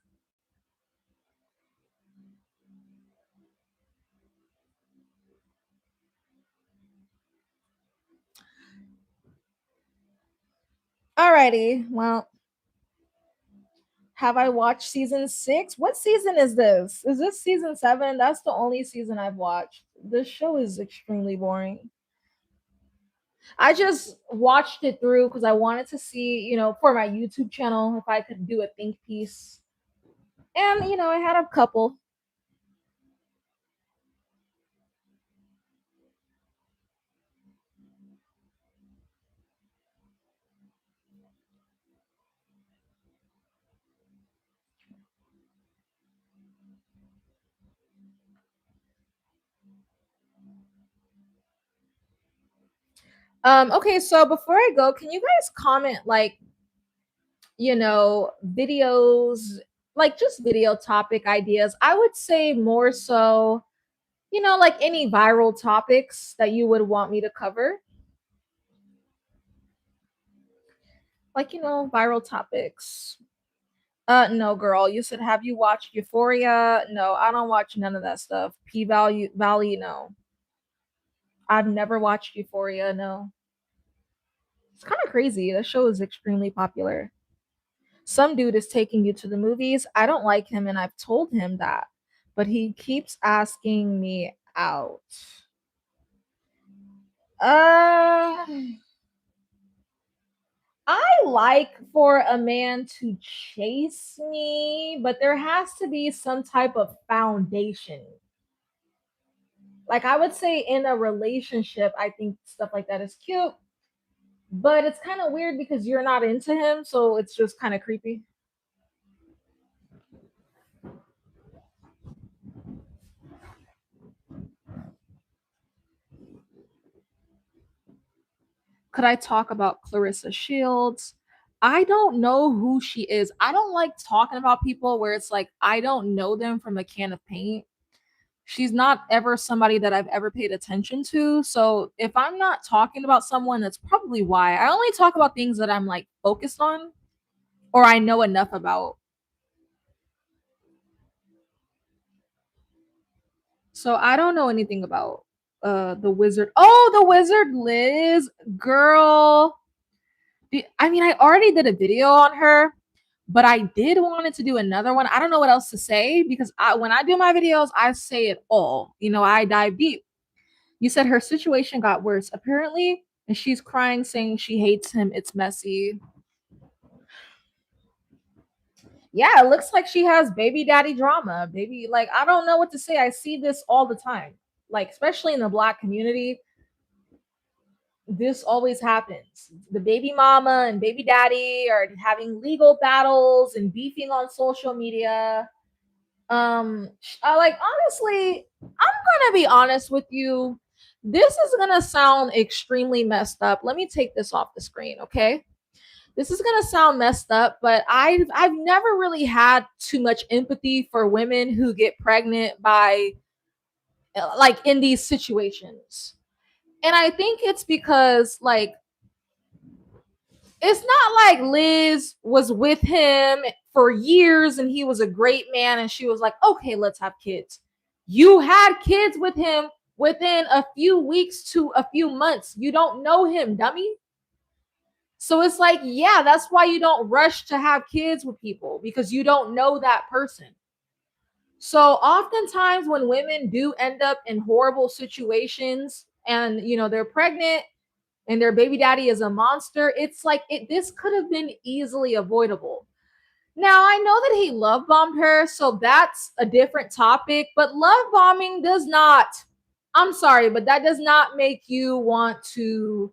Speaker 1: Alrighty. Well, have I watched season 6? What season is this? Is this season 7? That's the only season I've watched. This show is extremely boring. I just watched it through because I wanted to see, for my YouTube channel, if I could do a think piece. And, I had a couple. Okay, so before I go, can you guys comment like, videos, like just video topic ideas? I would say more so, like any viral topics that you would want me to cover. Like, viral topics. No, girl. You said, have you watched Euphoria? No, I don't watch none of that stuff. P value, Valley, no. I've never watched Euphoria. No, it's kind of crazy. The show is extremely popular. Some dude is taking you to the movies. I don't like him, and I've told him that, but he keeps asking me out. Uh, I like for a man to chase me, but there has to be some type of foundation. Like I would say in a relationship, I think stuff like that is cute, but it's kind of weird because you're not into him, so it's just kind of creepy. Could I talk about Clarissa Shields? I don't know who she is. I don't like talking about people where it's like I don't know them from a can of paint. She's not ever somebody that I've ever paid attention to. So if I'm not talking about someone, that's probably why. I only talk about things that I'm like focused on or I know enough about. So I don't know anything about the wizard. Oh, the wizard Liz, girl. I mean, I already did a video on her, but I did wanted to do another one. I don't know what else to say because when I do my videos, I say it all. You know, I dive deep. You said her situation got worse, apparently, and she's crying, saying she hates him. It's messy. Yeah, it looks like she has baby daddy drama. Baby, like, I don't know what to say. I see this all the time, like, especially in the Black community. This always happens. The baby mama and baby daddy are having legal battles and beefing on social media. I like, honestly, I'm gonna be honest with you. This is gonna sound extremely messed up. Let me take this off the screen, okay? This is gonna sound messed up, but I've never really had too much empathy for women who get pregnant by like in these situations. And I think it's because like it's not like Liz was with him for years and he was a great man and she was like, okay, let's have kids. You had kids with him within a few weeks to a few months. You don't know him, dummy. So it's like, yeah, that's why you don't rush to have kids with people because you don't know that person. So oftentimes when women do end up in horrible situations and they're pregnant and their baby daddy is a monster, it's like this could have been easily avoidable. Now, I know that he love bombed her, so that's a different topic, but love bombing does not, I'm sorry, but that does not make you want to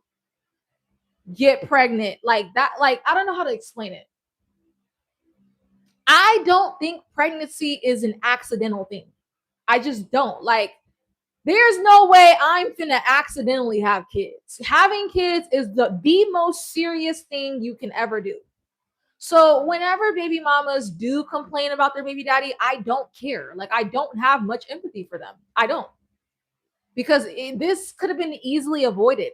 Speaker 1: get pregnant like that. Like, I don't know how to explain it. I don't think pregnancy is an accidental thing. I just don't. Like, there's no way I'm finna accidentally have kids. Having kids is the most serious thing you can ever do. So whenever baby mamas do complain about their baby daddy, I don't care. Like, I don't have much empathy for them. I don't. Because this could have been easily avoided.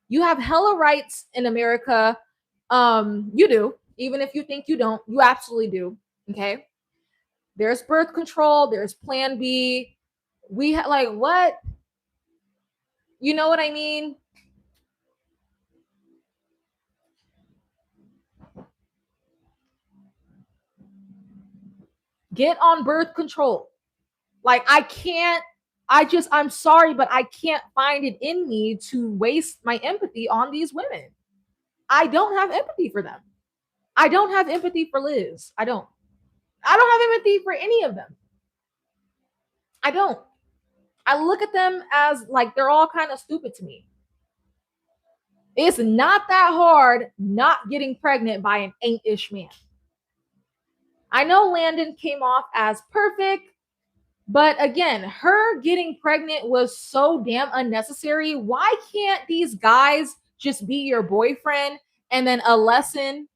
Speaker 1: You have hella rights in America. You do. Even if you think you don't, you absolutely do. Okay. There's birth control. There's Plan B. Like what? You know what I mean? Get on birth control. Like I'm sorry, but I can't find it in me to waste my empathy on these women. I don't have empathy for them. I don't have empathy for Liz. I don't. I don't have empathy for any of them. I don't. I look at them as like they're all kind of stupid to me. It's not that hard not getting pregnant by an ain't-ish man. I know Landon came off as perfect, but again, her getting pregnant was so damn unnecessary. Why can't these guys just be your boyfriend and then a lesson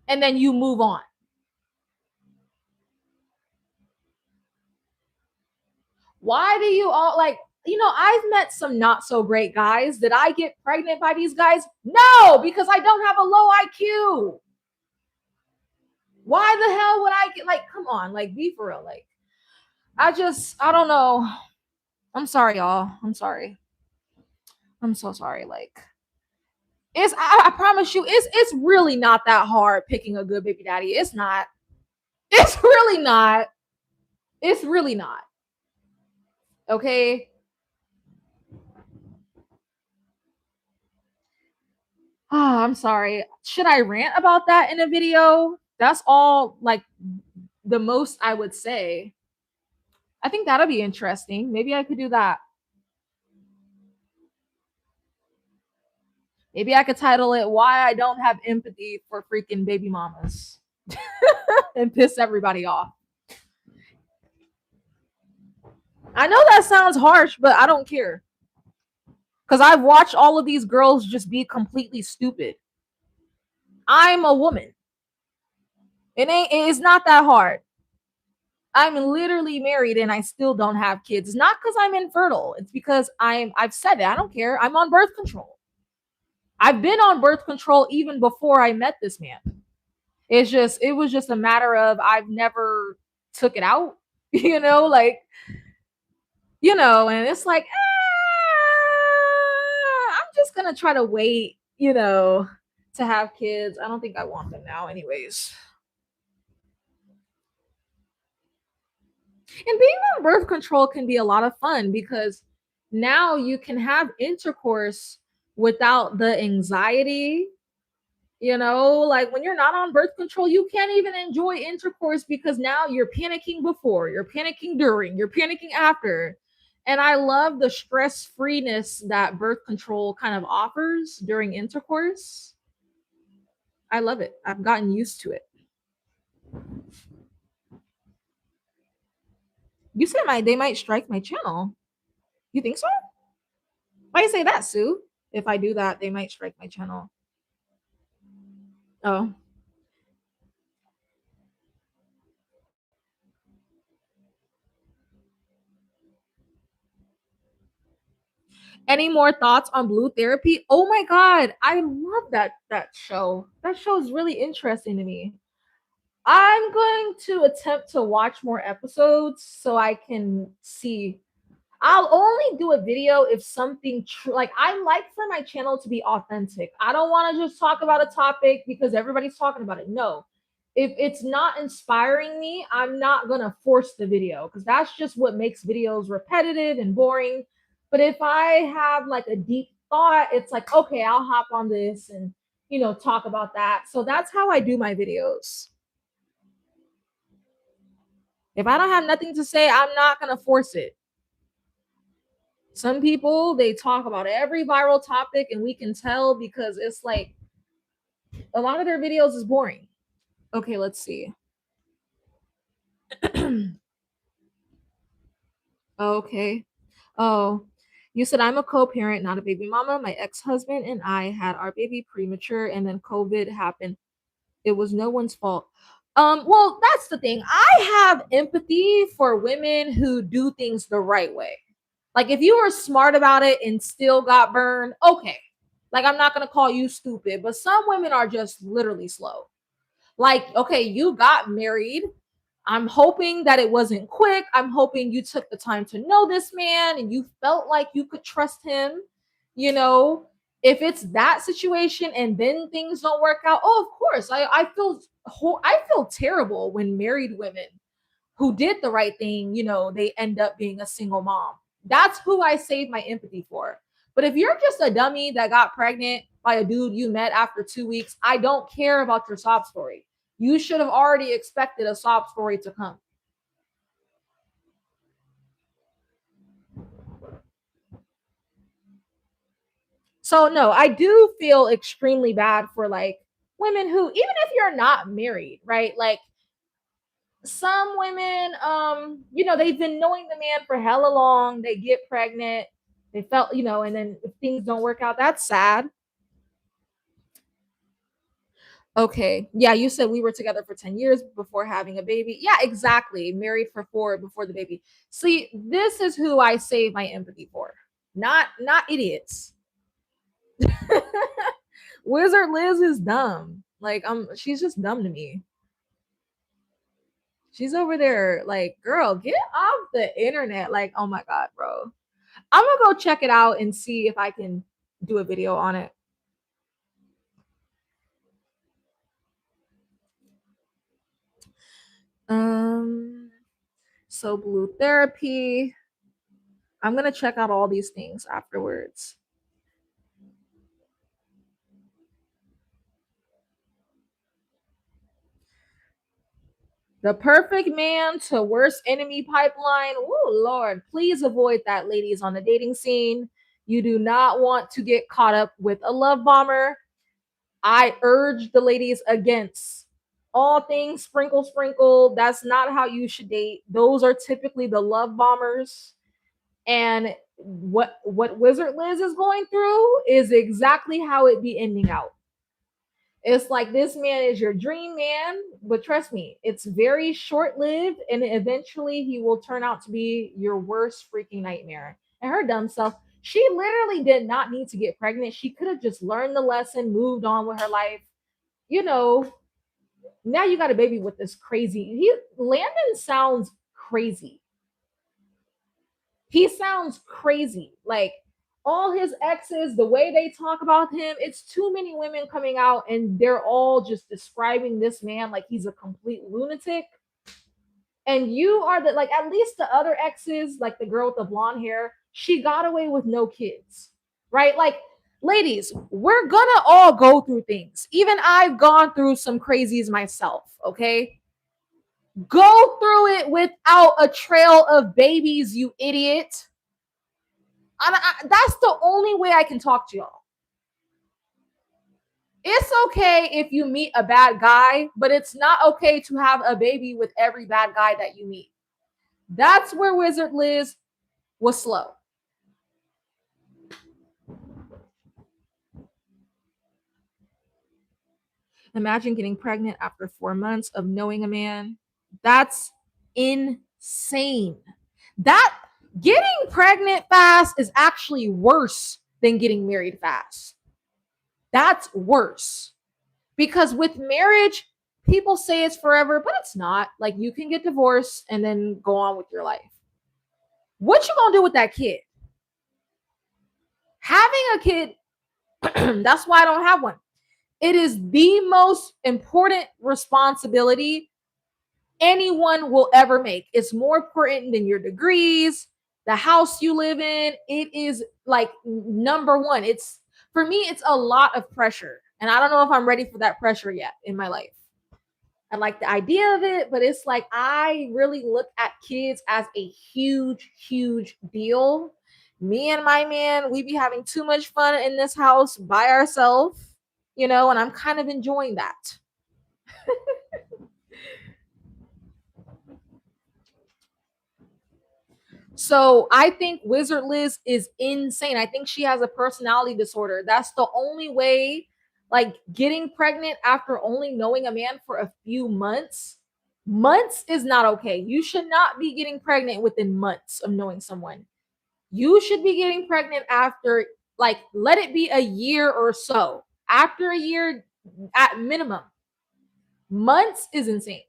Speaker 1: and then you move on? Why do you all like, I've met some not so great guys. Did I get pregnant by these guys? No, because I don't have a low IQ. Why the hell would I get, like, come on, like, be for real. Like, I don't know. I'm sorry, y'all. I'm sorry. I'm so sorry. Like, I promise you, it's really not that hard picking a good baby daddy. It's not. It's really not. It's really not. Okay. Oh, I'm sorry. Should I rant about that in a video? That's all like the most I would say. I think that'll be interesting. Maybe I could do that. Maybe I could title it Why I Don't Have Empathy for Freaking Baby Mamas and piss everybody off. I know that sounds harsh, but I don't care. Because I've watched all of these girls just be completely stupid. I'm a woman. It's not that hard. I'm literally married and I still don't have kids. It's not because I'm infertile. It's because I've said it. I don't care. I'm on birth control. I've been on birth control even before I met this man. It was just a matter of I've never took it out, like, and it's like, I'm just gonna try to wait, to have kids. I don't think I want them now, anyways. And being on birth control can be a lot of fun because now you can have intercourse without the anxiety. Like when you're not on birth control, you can't even enjoy intercourse because now you're panicking before, you're panicking during, you're panicking after. And I love the stress freeness that birth control kind of offers during intercourse. I love it. I've gotten used to it. You said they might strike my channel. You think so? Why do you say that, Sue? If I do that, they might strike my channel. Oh. Any more thoughts on Blue Therapy? Oh my god, I love that show. That show is really interesting to me. I'm going to attempt to watch more episodes so I can see. I'll only do a video if something true. Like I like for my channel to be authentic. I don't want to just talk about a topic because everybody's talking about it. No. If it's not inspiring me, I'm not going to force the video because that's just what makes videos repetitive and boring. But if I have like a deep thought, it's like, okay, I'll hop on this and, talk about that. So that's how I do my videos. If I don't have nothing to say, I'm not going to force it. Some people, they talk about every viral topic, and we can tell because it's like a lot of their videos is boring. Okay, let's see. Okay. Oh, you said I'm a co-parent, not a baby mama. My ex-husband and I had our baby premature, and then COVID happened. It was no one's fault. Well, that's the thing. I have empathy for women who do things the right way. Like if you were smart about it and still got burned, okay. Like I'm not gonna call you stupid, but some women are just literally slow. Like, okay, you got married. I'm hoping that it wasn't quick. I'm hoping you took the time to know this man and you felt like you could trust him. You know, if it's that situation and then things don't work out, oh, of course, I feel terrible when married women who did the right thing, they end up being a single mom. That's who I save my empathy for. But if you're just a dummy that got pregnant by a dude you met after 2 weeks, I don't care about your sob story. You should have already expected a sob story to come. So no, I do feel extremely bad for like women who, even if you're not married, right? Like some women, they've been knowing the man for hella long, they get pregnant, they felt, and then if things don't work out, that's sad. Okay. Yeah, you said we were together for 10 years before having a baby. Yeah, exactly. Married for 4 before the baby. See, this is who I save my empathy for. Not idiots. Wizard Liz is dumb. Like, she's just dumb to me. She's over there like, girl, get off the internet. Like, oh my god, bro. I'm gonna go check it out and see if I can do a video on it. Um, so Blue Therapy. I'm gonna check out all these things afterwards. The perfect man to worst enemy pipeline. Oh Lord, please avoid that, ladies on the dating scene. You do not want to get caught up with a love bomber. I urge the ladies against all things sprinkle, sprinkle. That's not how you should date. Those are typically the love bombers. And what Wizard Liz is going through is exactly how it be ending out. It's like this man is your dream man, but trust me, it's very short lived, and eventually he will turn out to be your worst freaking nightmare. And her dumb self, she literally did not need to get pregnant. She could have just learned the lesson, moved on with her life. You know, now you got a baby with this crazy. Landon sounds crazy. He sounds crazy. Like all his exes, the way they talk about him, it's too many women coming out and they're all just describing this man like he's a complete lunatic. And you are the like at least the other exes, like the girl with the blonde hair, she got away with no kids. Right? Like ladies, we're gonna all go through things. Even I've gone through some crazies myself, okay? Go through it without a trail of babies, you idiot. That's the only way I can talk to y'all. It's okay if you meet a bad guy, but it's not okay to have a baby with every bad guy that you meet. That's where Wizard Liz was slow. Imagine getting pregnant after 4 months of knowing a man. That's insane. That getting pregnant fast is actually worse than getting married fast. That's worse. Because with marriage, people say it's forever, but it's not. Like you can get divorced and then go on with your life. What you gonna do with that kid? Having a kid, that's why I don't have one. It is the most important responsibility anyone will ever make. It's more important than your degrees, the house you live in. It is like number one. It's for me, it's a lot of pressure. And I don't know if I'm ready for that pressure yet in my life. I like the idea of it, but it's like I really look at kids as a huge, huge deal. Me and my man, we be having too much fun in this house by ourselves, and I'm kind of enjoying that. So I think Wizard Liz is insane. I think she has a personality disorder. That's the only way, like getting pregnant after only knowing a man for a few months. Months is not okay. You should not be getting pregnant within months of knowing someone. You should be getting pregnant after, like, let it be a year or so. After a year, at minimum. Months is insane.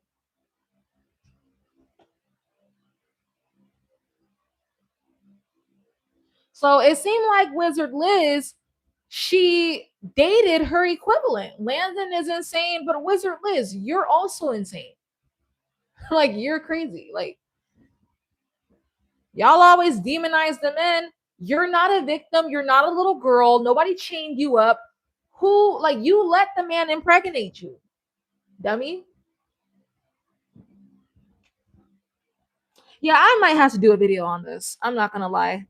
Speaker 1: So it seemed like Wizard Liz, she dated her equivalent. Landon is insane, but Wizard Liz, you're also insane. Like, you're crazy. Like, y'all always demonize the men. You're not a victim. You're not a little girl. Nobody chained you up. Like, you let the man impregnate you, dummy. Yeah, I might have to do a video on this. I'm not gonna lie.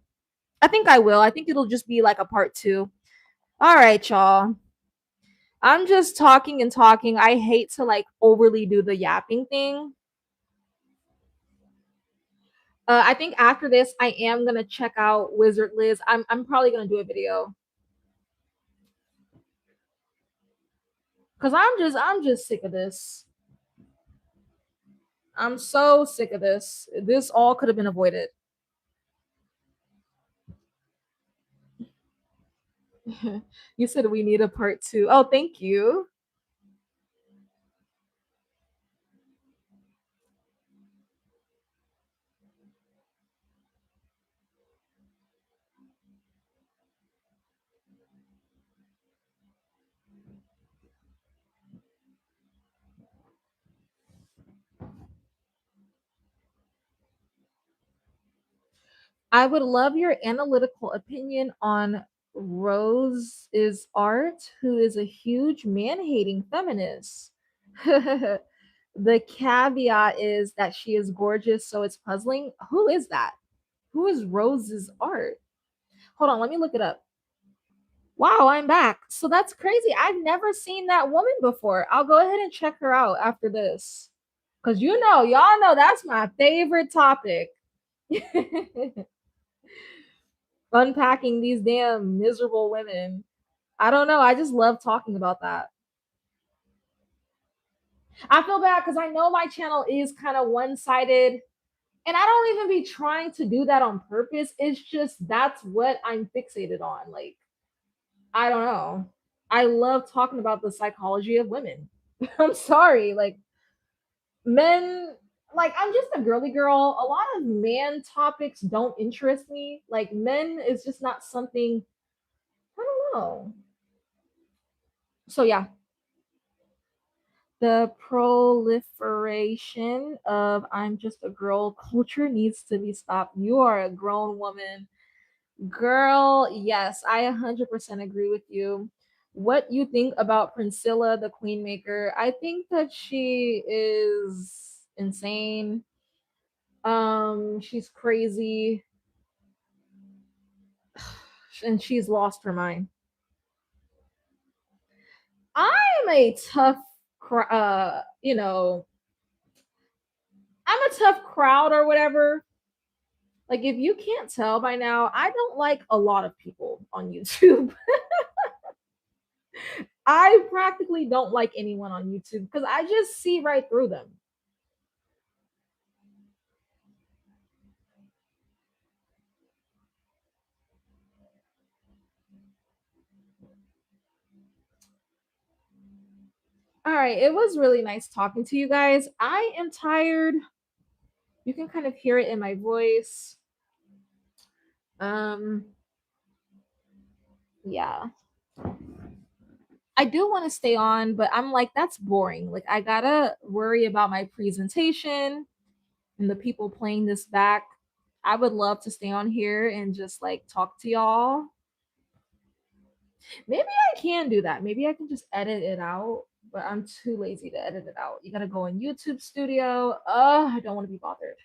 Speaker 1: I think I will. I think it'll just be like a part two. All right, y'all. I'm just talking and talking. I hate to like overly do the yapping thing. I think after this, I am gonna check out Wizard Liz. I'm probably gonna do a video because I'm just sick of this. I'm so sick of this. This all could have been avoided. You said we need a part two. Oh, thank you. I would love your analytical opinion on Rose's art, who is a huge man hating feminist. The caveat is that she is gorgeous, so it's puzzling. Who is that? Who is Rose's art? Hold on, let me look it up. Wow, I'm back. So that's crazy. I've never seen that woman before. I'll go ahead and check her out after this. Because y'all know that's my favorite topic. unpacking these damn miserable women. I don't know. I just love talking about that. I feel bad because I know my channel is kind of one sided, and I don't even be trying to do that on purpose. It's just that's what I'm fixated on. Like, I don't know. I love talking about the psychology of women. I'm sorry. Like, men, like, I'm just a girly girl. A lot of man topics don't interest me. Like, men is just not something, I don't know. So, yeah, the proliferation of I'm just a girl culture needs to be stopped. You are a grown woman. Girl, yes, I 100% agree with you. What you think about Priscilla, the Queen Maker? I think that she is insane. She's crazy and she's lost her mind. I'm a tough, I'm a tough crowd or whatever. Like, if you can't tell by now, I don't like a lot of people on YouTube. I practically don't like anyone on YouTube because I just see right through them. All right, it was really nice talking to you guys. I am tired. You can kind of hear it in my voice. Um, yeah. I do want to stay on, but I'm like, that's boring. Like, I gotta worry about my presentation and the people playing this back. I would love to stay on here and just like talk to y'all. Maybe I can do that. Maybe I can just edit it out, but I'm too lazy to edit it out. You gotta go in YouTube Studio. I don't want to be bothered.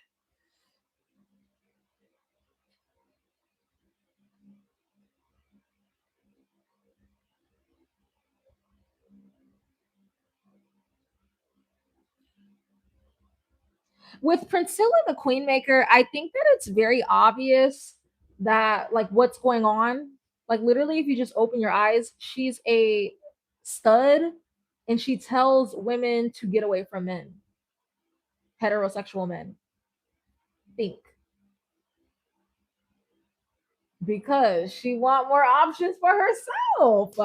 Speaker 1: With Priscilla the Queenmaker, I think that it's very obvious that like what's going on. Like literally, if you just open your eyes, she's a stud and she tells women to get away from men, heterosexual men. Think because she want more options for herself.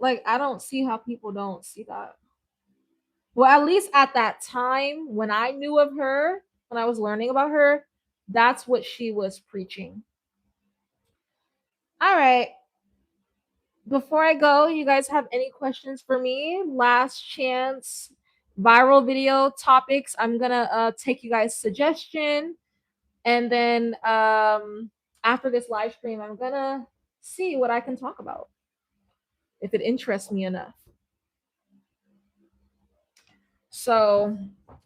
Speaker 1: Like I don't see how people don't see that. Well, at least at that time when I knew of her, when I was learning about her, that's what she was preaching. All right. Before I go, you guys have any questions for me? Last chance viral video topics. I'm gonna take you guys' suggestion, and then after this live stream, I'm gonna see what I can talk about if it interests me enough. So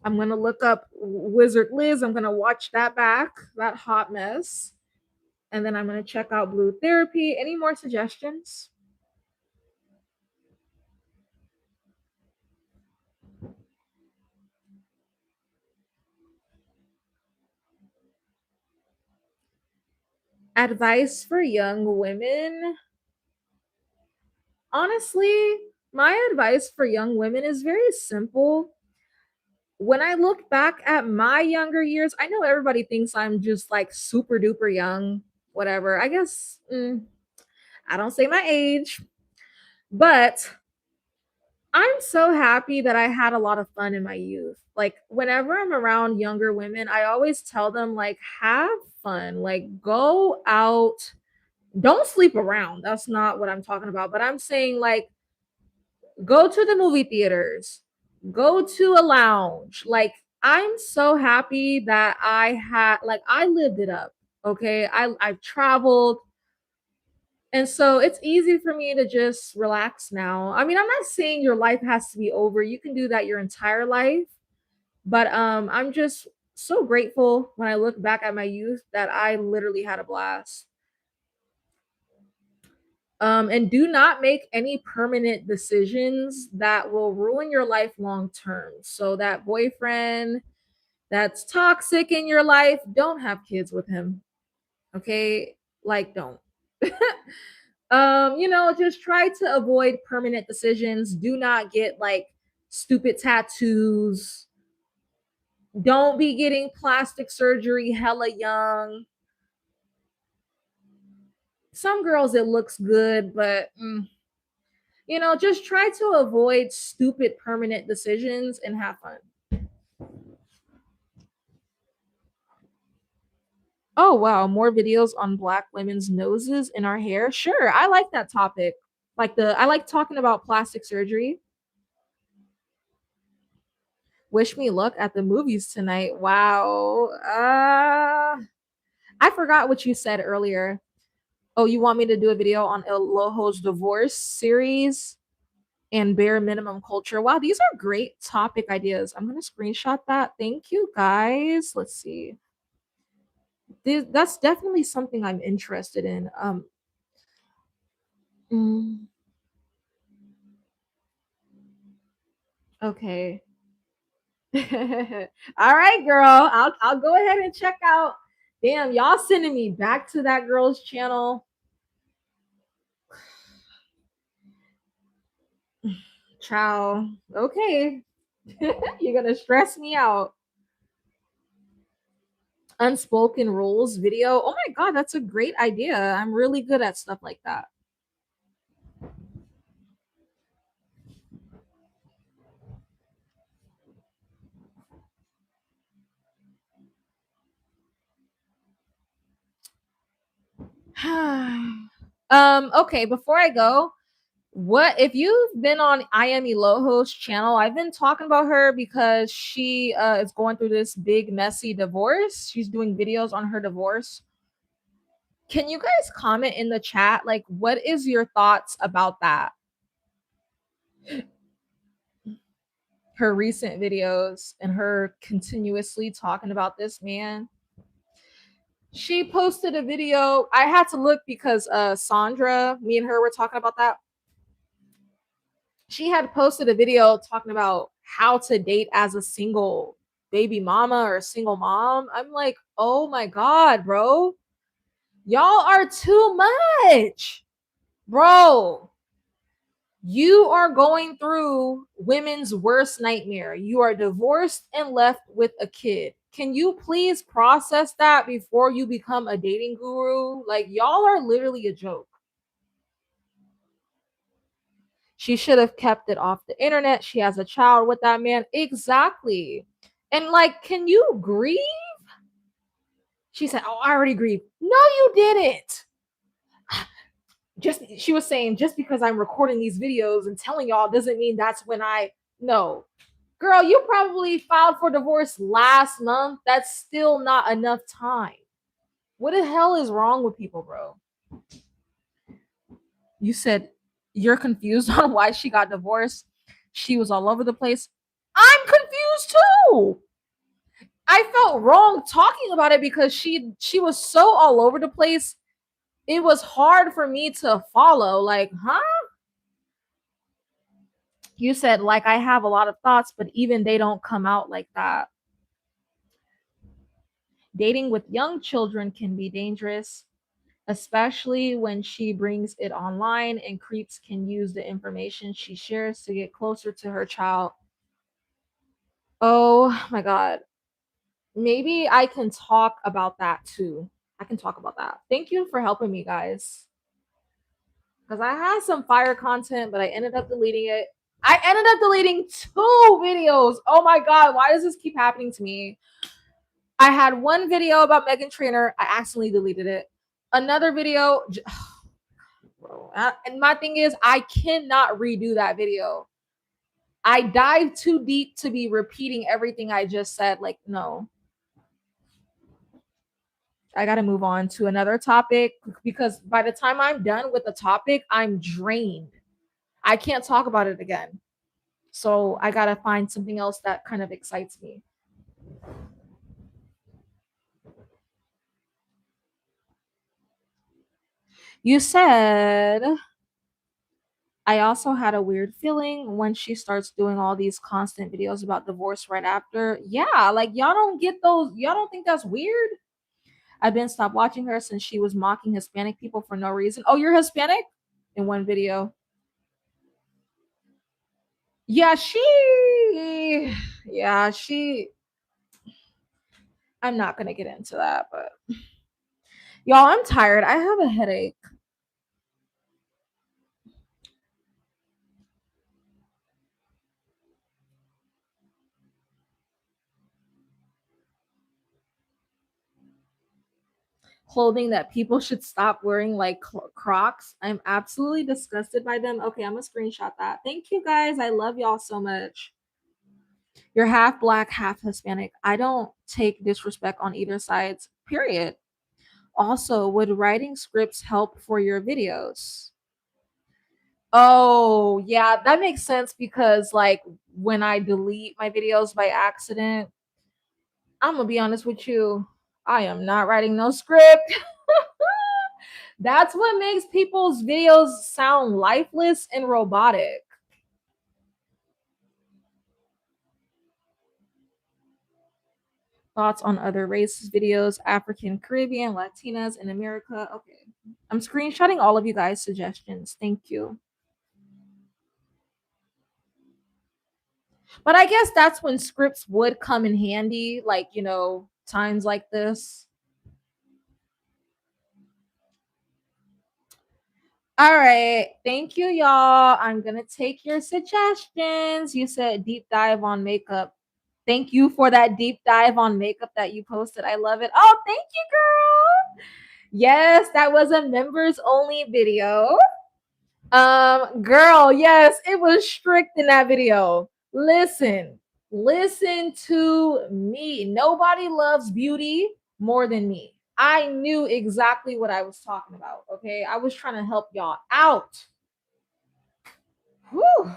Speaker 1: I'm gonna look up Wizard Liz. I'm gonna watch that back, that hot mess, and then I'm gonna check out Blue Therapy. Any more suggestions? Advice for young women. Honestly, my advice for young women is very simple. When I look back at my younger years, I know everybody thinks I'm just like super duper young, whatever. I guess I don't say my age, but I'm so happy that I had a lot of fun in my youth. Like whenever I'm around younger women, I always tell them like have fun, like go out, don't sleep around. That's not what I'm talking about, but I'm saying like go to the movie theaters, go to a lounge. Like I'm so happy that I lived it up. Okay. I've traveled. And so it's easy for me to just relax now. I mean, I'm not saying your life has to be over. You can do that your entire life. But I'm just so grateful when I look back at my youth that I literally had a blast. And do not make any permanent decisions that will ruin your life long term. So that boyfriend that's toxic in your life, don't have kids with him. Okay, like don't. Just try to avoid permanent decisions. Do not get like stupid tattoos. Don't be getting plastic surgery hella young. Some girls it looks good, but just try to avoid stupid permanent decisions and have fun. Oh wow, more videos on black women's noses in our hair. Sure, I like that topic. I like talking about plastic surgery. Wish me luck at the movies tonight. Wow. I forgot what you said earlier. Oh, you want me to do a video on El Lojo's divorce series and bare minimum culture? Wow, these are great topic ideas. I'm gonna screenshot that. Thank you guys. Let's see. That's definitely something I'm interested in. Mm, okay. All right, girl. I'll go ahead and check out. Damn, y'all sending me back to that girl's channel. Ciao. Okay. You're gonna stress me out. Unspoken rules video. Oh my god, that's a great idea. I'm really good at stuff like that. Okay, before I go, what if you've been on I am Eloho's channel? I've been talking about her because she is going through this big messy divorce. She's doing videos on her divorce. Can you guys comment in the chat like what is your thoughts about that? Her recent videos and her continuously talking about this man. She posted a video. I had to look because Sandra, me and her were talking about that. She had posted a video talking about how to date as a single baby mama or single mom. I'm like, oh my god, bro. Y'all are too much. Bro, you are going through women's worst nightmare. You are divorced and left with a kid. Can you please process that before you become a dating guru? Like, y'all are literally a joke. She should have kept it off the internet. She has a child with that man. Exactly. And like, can you grieve? She said, oh, I already grieved. No, you didn't. Just she was saying, just because I'm recording these videos and telling y'all doesn't mean that's when I no. Girl, you probably filed for divorce last month. That's still not enough time. What the hell is wrong with people, bro? You said you're confused on why she got divorced. She was all over the place. I'm confused too. I felt wrong talking about it because she was so all over the place. It was hard for me to follow. Like, huh? You said like I have a lot of thoughts, but even they don't come out like that. Dating with young children can be dangerous, especially when she brings it online and creeps can use the information she shares to get closer to her child. Oh my god. Maybe I can talk about that too. I can talk about that. Thank you for helping me, guys. Because I had some fire content, but I ended up deleting it. I ended up deleting 2 videos. Oh my god, why does this keep happening to me? I had one video about Megan Trainor. I accidentally deleted it. Another video, bro. And my thing is, I cannot redo that video. I dive too deep to be repeating everything I just said. Like, no. I got to move on to another topic because by the time I'm done with the topic, I'm drained. I can't talk about it again. So I got to find something else that kind of excites me. You said I also had a weird feeling when she starts doing all these constant videos about divorce right after. Yeah, like y'all don't get those. Y'all don't think that's weird? I've been stopped watching her since she was mocking Hispanic people for no reason. Oh, you're Hispanic? In one video. Yeah, yeah, I'm not gonna get into that, but y'all, I'm tired. I have a headache. Clothing that people should stop wearing, like Crocs. I'm absolutely disgusted by them. Okay, I'm gonna screenshot that. Thank you guys. I love y'all so much. You're half black, half Hispanic. I don't take disrespect on either sides, period. Also, would writing scripts help for your videos? Oh, yeah, that makes sense because, like, when I delete my videos by accident, I'm gonna be honest with you, I am not writing no script. That's what makes people's videos sound lifeless and robotic. Thoughts on other races videos, African, Caribbean, Latinas in America. Okay. I'm screenshotting all of you guys' suggestions. Thank you. But I guess that's when scripts would come in handy, like, times like this. All right. Thank you, y'all. I'm going to take your suggestions. You said deep dive on makeup. Thank you for that deep dive on makeup that you posted. I love it. Oh, thank you, girl. Yes, that was a members only video. Girl, yes, it was strict in that video. Listen to me. Nobody loves beauty more than me. I knew exactly what I was talking about. Okay, I was trying to help y'all out. Whew.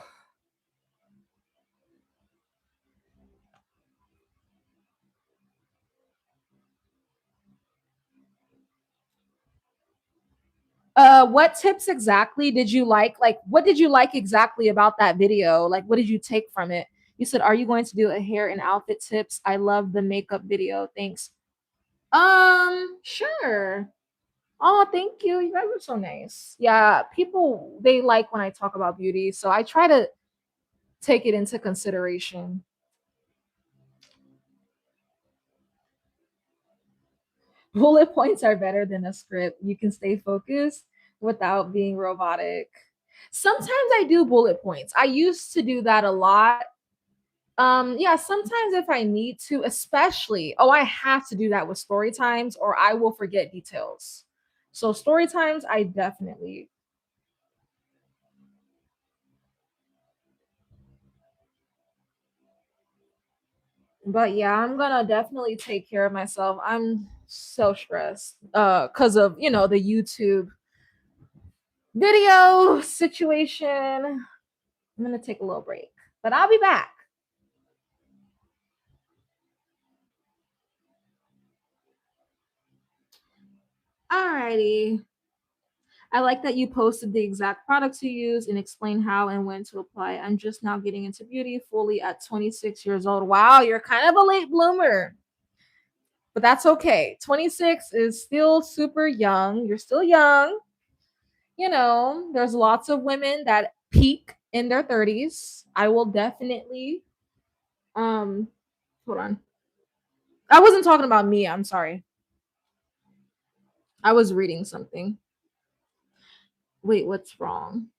Speaker 1: What tips exactly did you like? Like, what did you like exactly about that video? Like, what did you take from it? You said, "Are you going to do a hair and outfit tips?" I love the makeup video. Thanks. Sure. Oh, thank you. You guys are so nice. Yeah, people they like when I talk about beauty, so I try to take it into consideration. Bullet points are better than a script. You can stay focused without being robotic. Sometimes I do bullet points. I used to do that a lot. Yeah, sometimes if I need to, especially, oh, I have to do that with story times or I will forget details. So story times, I definitely. But yeah, I'm gonna definitely take care of myself. I'm so stressed because of the YouTube video situation. I'm gonna take a little break, but I'll be back. Alrighty. I like that you posted the exact products you use and explain how and when to apply. I'm just now getting into beauty fully at 26 years old. Wow, you're kind of a late bloomer, but that's okay. 26 is still super young. You're still young. There's lots of women that peak in their 30s. I will definitely um hold on. I wasn't talking about me. I'm sorry. I was reading something. Wait, what's wrong?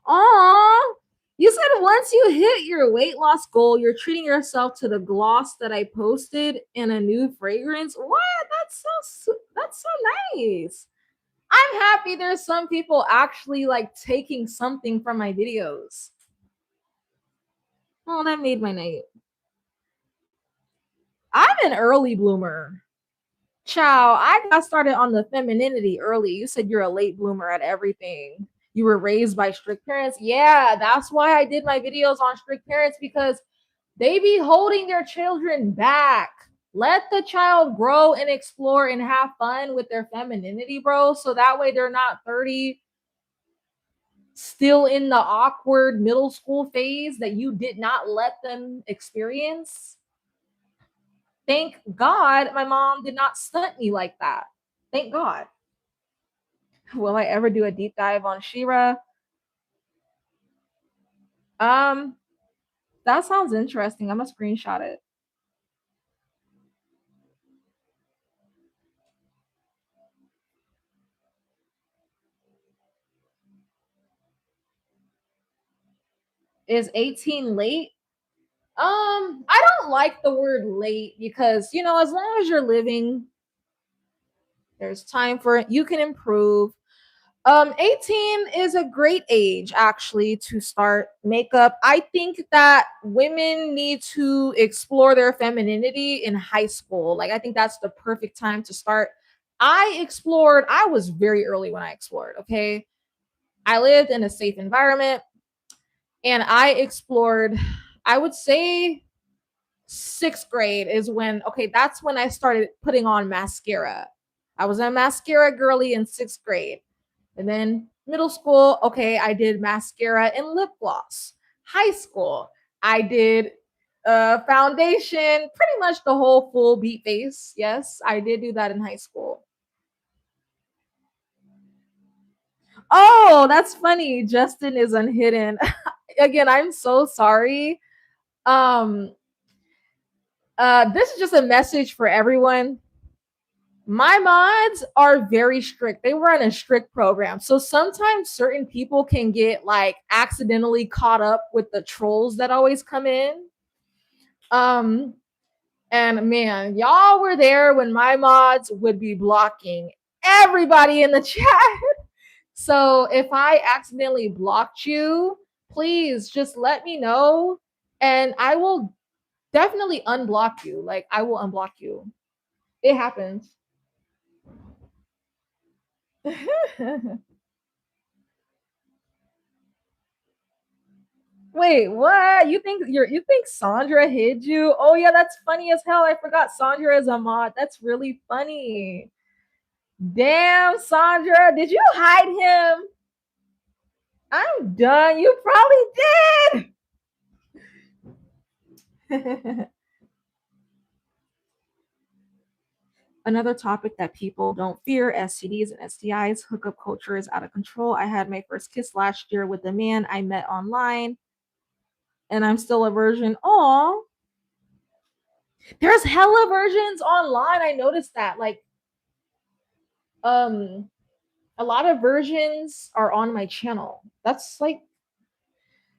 Speaker 1: Aw, you said once you hit your weight loss goal, you're treating yourself to the gloss that I posted in a new fragrance. What? That's so nice. I'm happy there's some people actually like taking something from my videos. Oh, that made my night. I'm an early bloomer. Ciao. I got started on the femininity early. You said you're a late bloomer at everything. You were raised by strict parents. Yeah, that's why I did my videos on strict parents because they be holding their children back. Let the child grow and explore and have fun with their femininity, bro. So that way they're not 30. still in the awkward middle school phase that you did not let them experience. Thank God my mom did not stunt me like that. Thank God. Will I ever do a deep dive on Shira? Um, that sounds interesting. I'm gonna screenshot it. Is 18 late? I don't like the word late because, as long as you're living, there's time for it. You can improve. 18 is a great age actually to start makeup. I think that women need to explore their femininity in high school. Like I think that's the perfect time to start. I was very early when I explored, okay? I lived in a safe environment and I explored, I would say 6th grade is when, okay, that's when I started putting on mascara. I was a mascara girly in 6th grade. And then middle school, okay, I did mascara and lip gloss. High school, I did foundation, pretty much the whole full beat face. Yes, I did do that in high school. Oh, that's funny. Justin is unhidden. Again, I'm so sorry. Um, this is just a message for everyone. My mods are very strict. They run a strict program. So sometimes certain people can get like accidentally caught up with the trolls that always come in. Um and man, y'all were there when my mods would be blocking everybody in the chat. So if I accidentally blocked you, please just let me know and I will definitely unblock you. Like I will unblock you. It happens. Wait, what? You think Sandra hid you? Oh yeah, that's funny as hell. I forgot Sandra is a mod. That's really funny. Damn, Sandra, did you hide him? I'm done. You probably did. Another topic that people don't fear: STDs and STIs. Hookup culture is out of control. I had my first kiss last year with a man I met online, and I'm still a virgin. Aw, there's hella versions online. I noticed that. Like, um, a lot of versions are on my channel. That's like,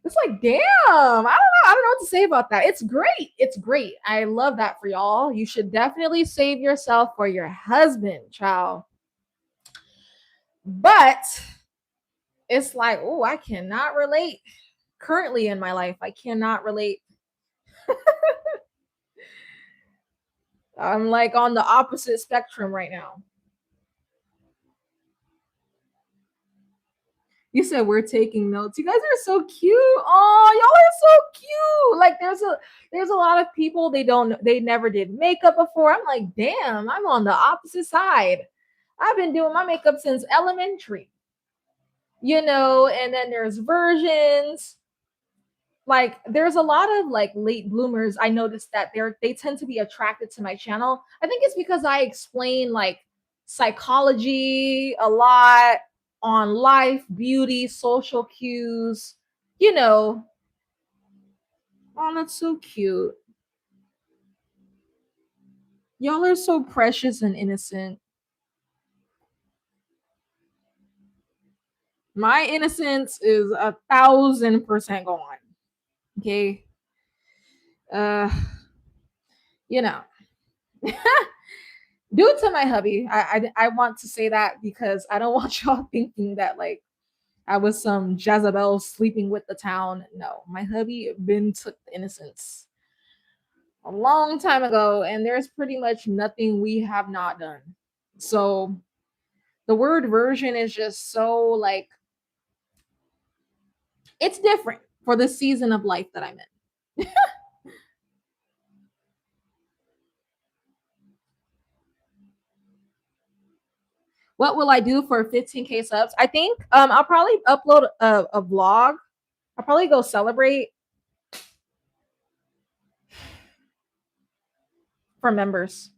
Speaker 1: it's like, damn. I don't know. I don't know what to say about that. It's great. It's great. I love that for y'all. You should definitely save yourself for your husband, child. But it's like, oh, I cannot relate. Currently in my life, I cannot relate. I'm like on the opposite spectrum right now. You said we're taking notes. You guys are so cute. Oh, y'all are so cute. Like there's a lot of people they never did makeup before. I'm like, damn, I'm on the opposite side. I've been doing my makeup since elementary. And then there's versions. Like there's a lot of like late bloomers. I noticed that they tend to be attracted to my channel. I think it's because I explain like psychology a lot on life, beauty, social cues. You know, oh, that's so cute. Y'all are so precious and innocent. My innocence is 1,000% gone. Okay. Uh, you know, due to my hubby, I want to say that because I don't want y'all thinking that like I was some Jezebel sleeping with the town. No, my hubby been took the innocence a long time ago, and there's pretty much nothing we have not done. So the word version is just so like it's different for the season of life that I'm in. What will I do for 15K subs? I think I'll probably upload a vlog. I'll probably go celebrate for members.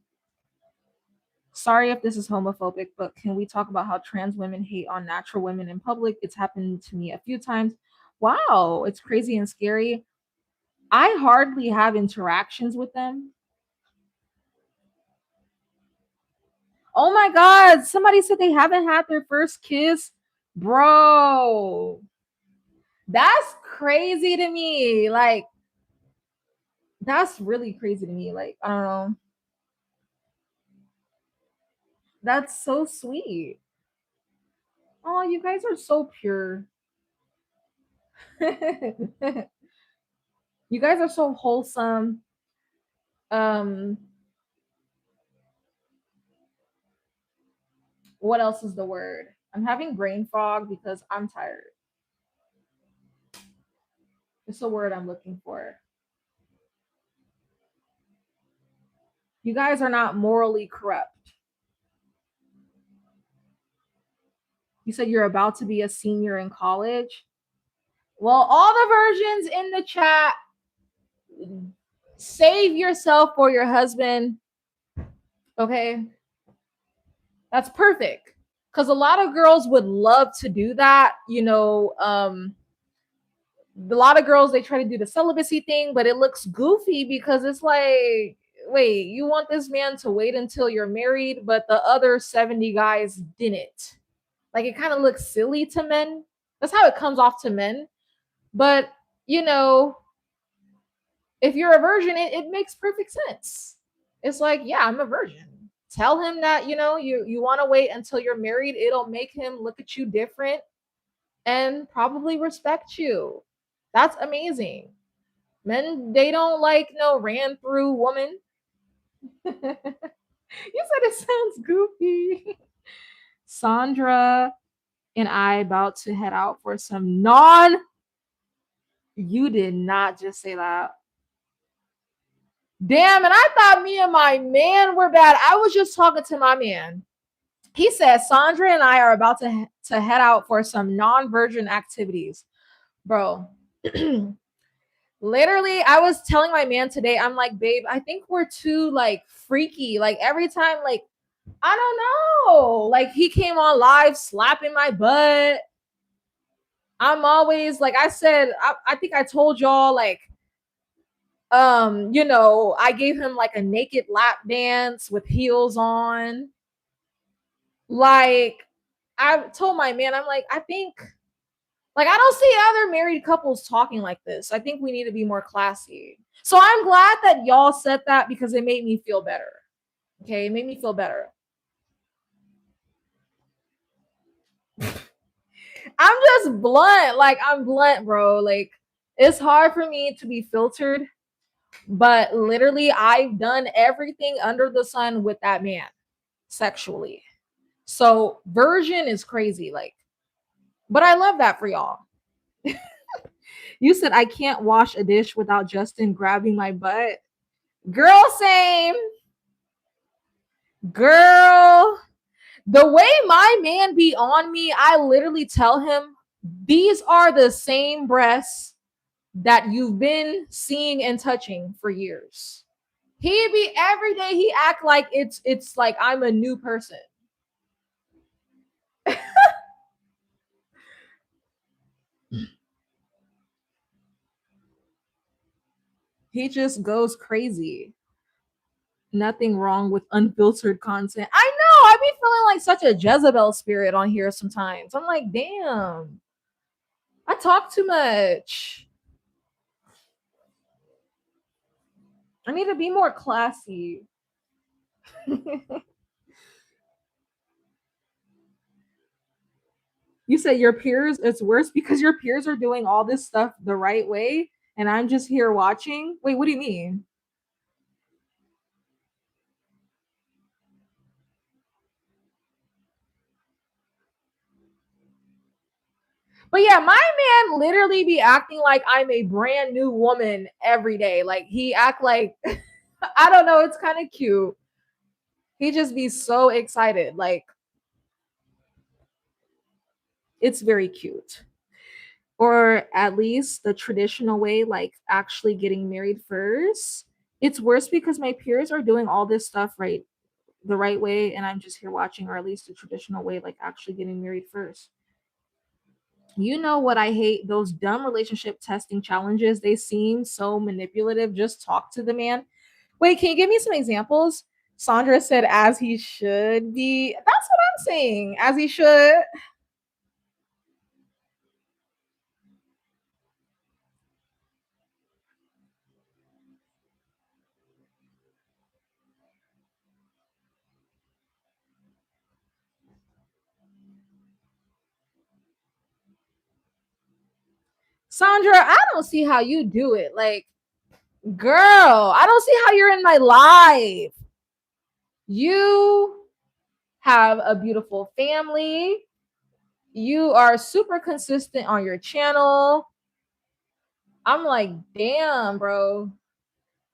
Speaker 1: Sorry if this is homophobic, but can we talk about how trans women hate on natural women in public? It's happened to me a few times. Wow, it's crazy and scary. I hardly have interactions with them. Oh my God, somebody said they haven't had their first kiss. Bro, that's crazy to me. Like, that's really crazy to me. Like, I don't know. That's so sweet. Oh, you guys are so pure. You guys are so wholesome. Um, what else is the word? I'm having brain fog because I'm tired. It's the word I'm looking for. You guys are not morally corrupt. You said you're about to be a senior in college. Well, all the versions in the chat, save yourself for your husband. Okay. That's perfect. Because a lot of girls would love to do that. A lot of girls, they try to do the celibacy thing, but it looks goofy because it's like, wait, you want this man to wait until you're married, but the other 70 guys didn't. Like, it kind of looks silly to men. That's how it comes off to men. But, you know, if you're a virgin, it makes perfect sense. It's like, yeah, I'm a virgin. Tell him that, you want to wait until you're married. It'll make him look at you different and probably respect you. That's amazing. Men, they don't like no ran through woman. You said it sounds goofy. Sandra and I about to head out for some non. You did not just say that. Damn, and I thought me and my man were bad. I was just talking to my man. He said Sandra and I are about to head out for some non-virgin activities. Bro, literally, I was telling my man today, I'm like, babe, I think we're too like freaky. Like every time, like, I don't know. Like he came on live slapping my butt. I'm always like I said, I think I told y'all like I gave him like a naked lap dance with heels on. Like I told my man, I'm like, I think like I don't see other married couples talking like this. I think we need to be more classy. So I'm glad that y'all said that because it made me feel better. Okay, it made me feel better. I'm just blunt. Like I'm blunt, bro. Like it's hard for me to be filtered, but literally I've done everything under the sun with that man sexually. So version is crazy. Like, but I love that for y'all. You said I can't wash a dish without Justin grabbing my butt. Girl, same. Girl, the way my man be on me, I literally tell him these are the same breasts that you've been seeing and touching for years. He be every day he act like it's like I'm a new person. He just goes crazy. Nothing wrong with unfiltered content. I know. I be feeling like such a Jezebel spirit on here sometimes. I'm like, damn, I talk too much. I need to be more classy. You said your peers, it's worse because your peers are doing all this stuff the right way and I'm just here watching. Wait, what do you mean? But yeah, my man literally be acting like I'm a brand new woman every day. Like he act like I don't know, it's kind of cute. He just be so excited. Like It's very cute. Or at least the traditional way, like actually getting married first. It's worse because my peers are doing all this stuff right the right way, and I'm just here watching, or at least the traditional way, like actually getting married first. You know what I hate? Those dumb relationship testing challenges. They seem so manipulative. Just talk to the man. Wait, can you give me some examples? Sandra said, as he should be. That's what I'm saying. As he should. Sandra, I don't see how you do it. Like, girl, I don't see how you're in my life. You have a beautiful family. You are super consistent on your channel. I'm like, damn, bro.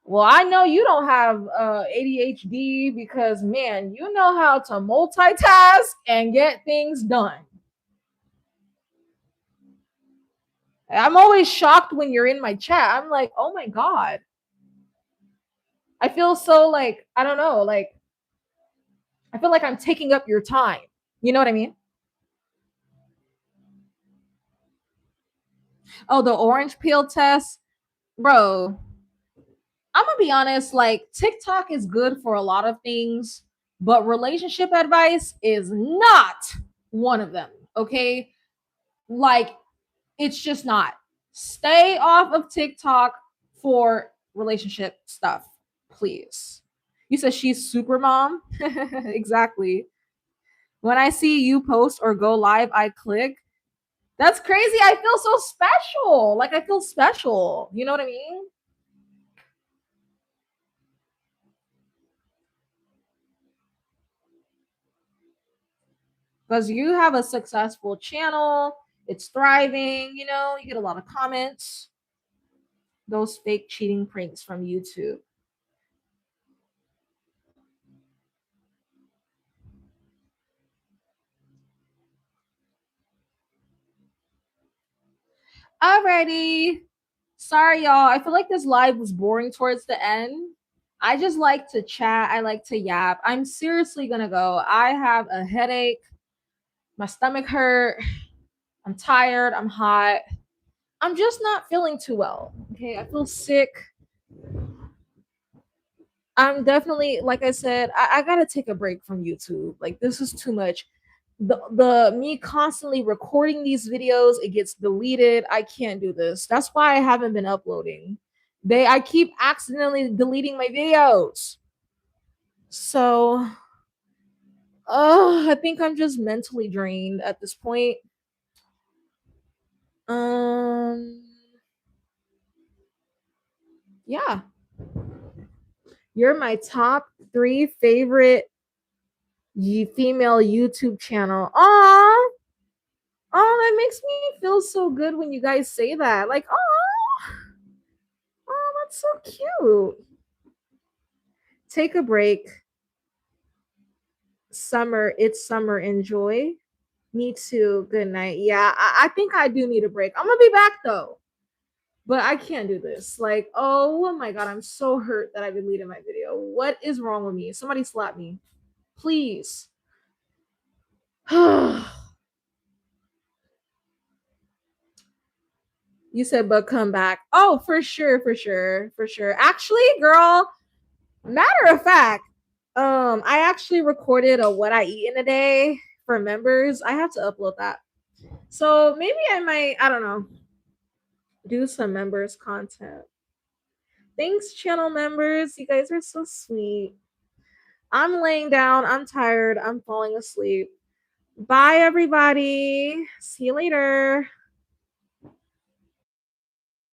Speaker 1: Well, I know you don't have ADHD because, man, you know how to multitask and get things done. I'm always shocked when you're in my chat. I'm like, oh my God. I feel so like, I don't know, like, I feel like I'm taking up your time. You know what I mean? Oh, the orange peel test. Bro, I'm gonna be honest, like TikTok is good for a lot of things, but relationship advice is not one of them. Okay. Like, it's just not. Stay off of TikTok for relationship stuff, please. You said she's super mom. Exactly. When I see you post or go live, I click. That's crazy. I feel so special. Like, I feel special. You know what I mean? Because you have a successful channel, it's thriving, you get a lot of comments. Those fake cheating pranks from YouTube. Alrighty. Sorry, y'all. I feel like this live was boring towards the end. I just like to chat. I like to yap. I'm seriously gonna go. I have a headache. My stomach hurt. I'm tired. I'm hot. I'm just not feeling too well. Okay. I feel sick. I'm definitely, like I said, I gotta take a break from YouTube. Like, this is too much. The me constantly recording these videos, it gets deleted. I can't do this. That's why I haven't been uploading. I keep accidentally deleting my videos. So I think I'm just mentally drained at this point. Um yeah. You're my top 3 favorite female YouTube channel. Aw. Oh, that makes me feel so good when you guys say that. Like, oh, that's so cute. Take a break. Summer, it's summer. Enjoy. Me too. Good night. Yeah, I think I do need a break. I'm gonna be back though, but I can't do this. Like, oh my God, I'm so hurt that I deleted my video. What is wrong with me? Somebody slap me, please. You said, but come back. Oh, for sure, for sure, for sure. Actually, girl, matter of fact, I actually recorded a what I eat in a day for members. I have to upload that. So maybe I might, I don't know, do some members content. Thanks, channel members. You guys are so sweet. I'm laying down. I'm tired. I'm falling asleep. Bye, everybody. See you later.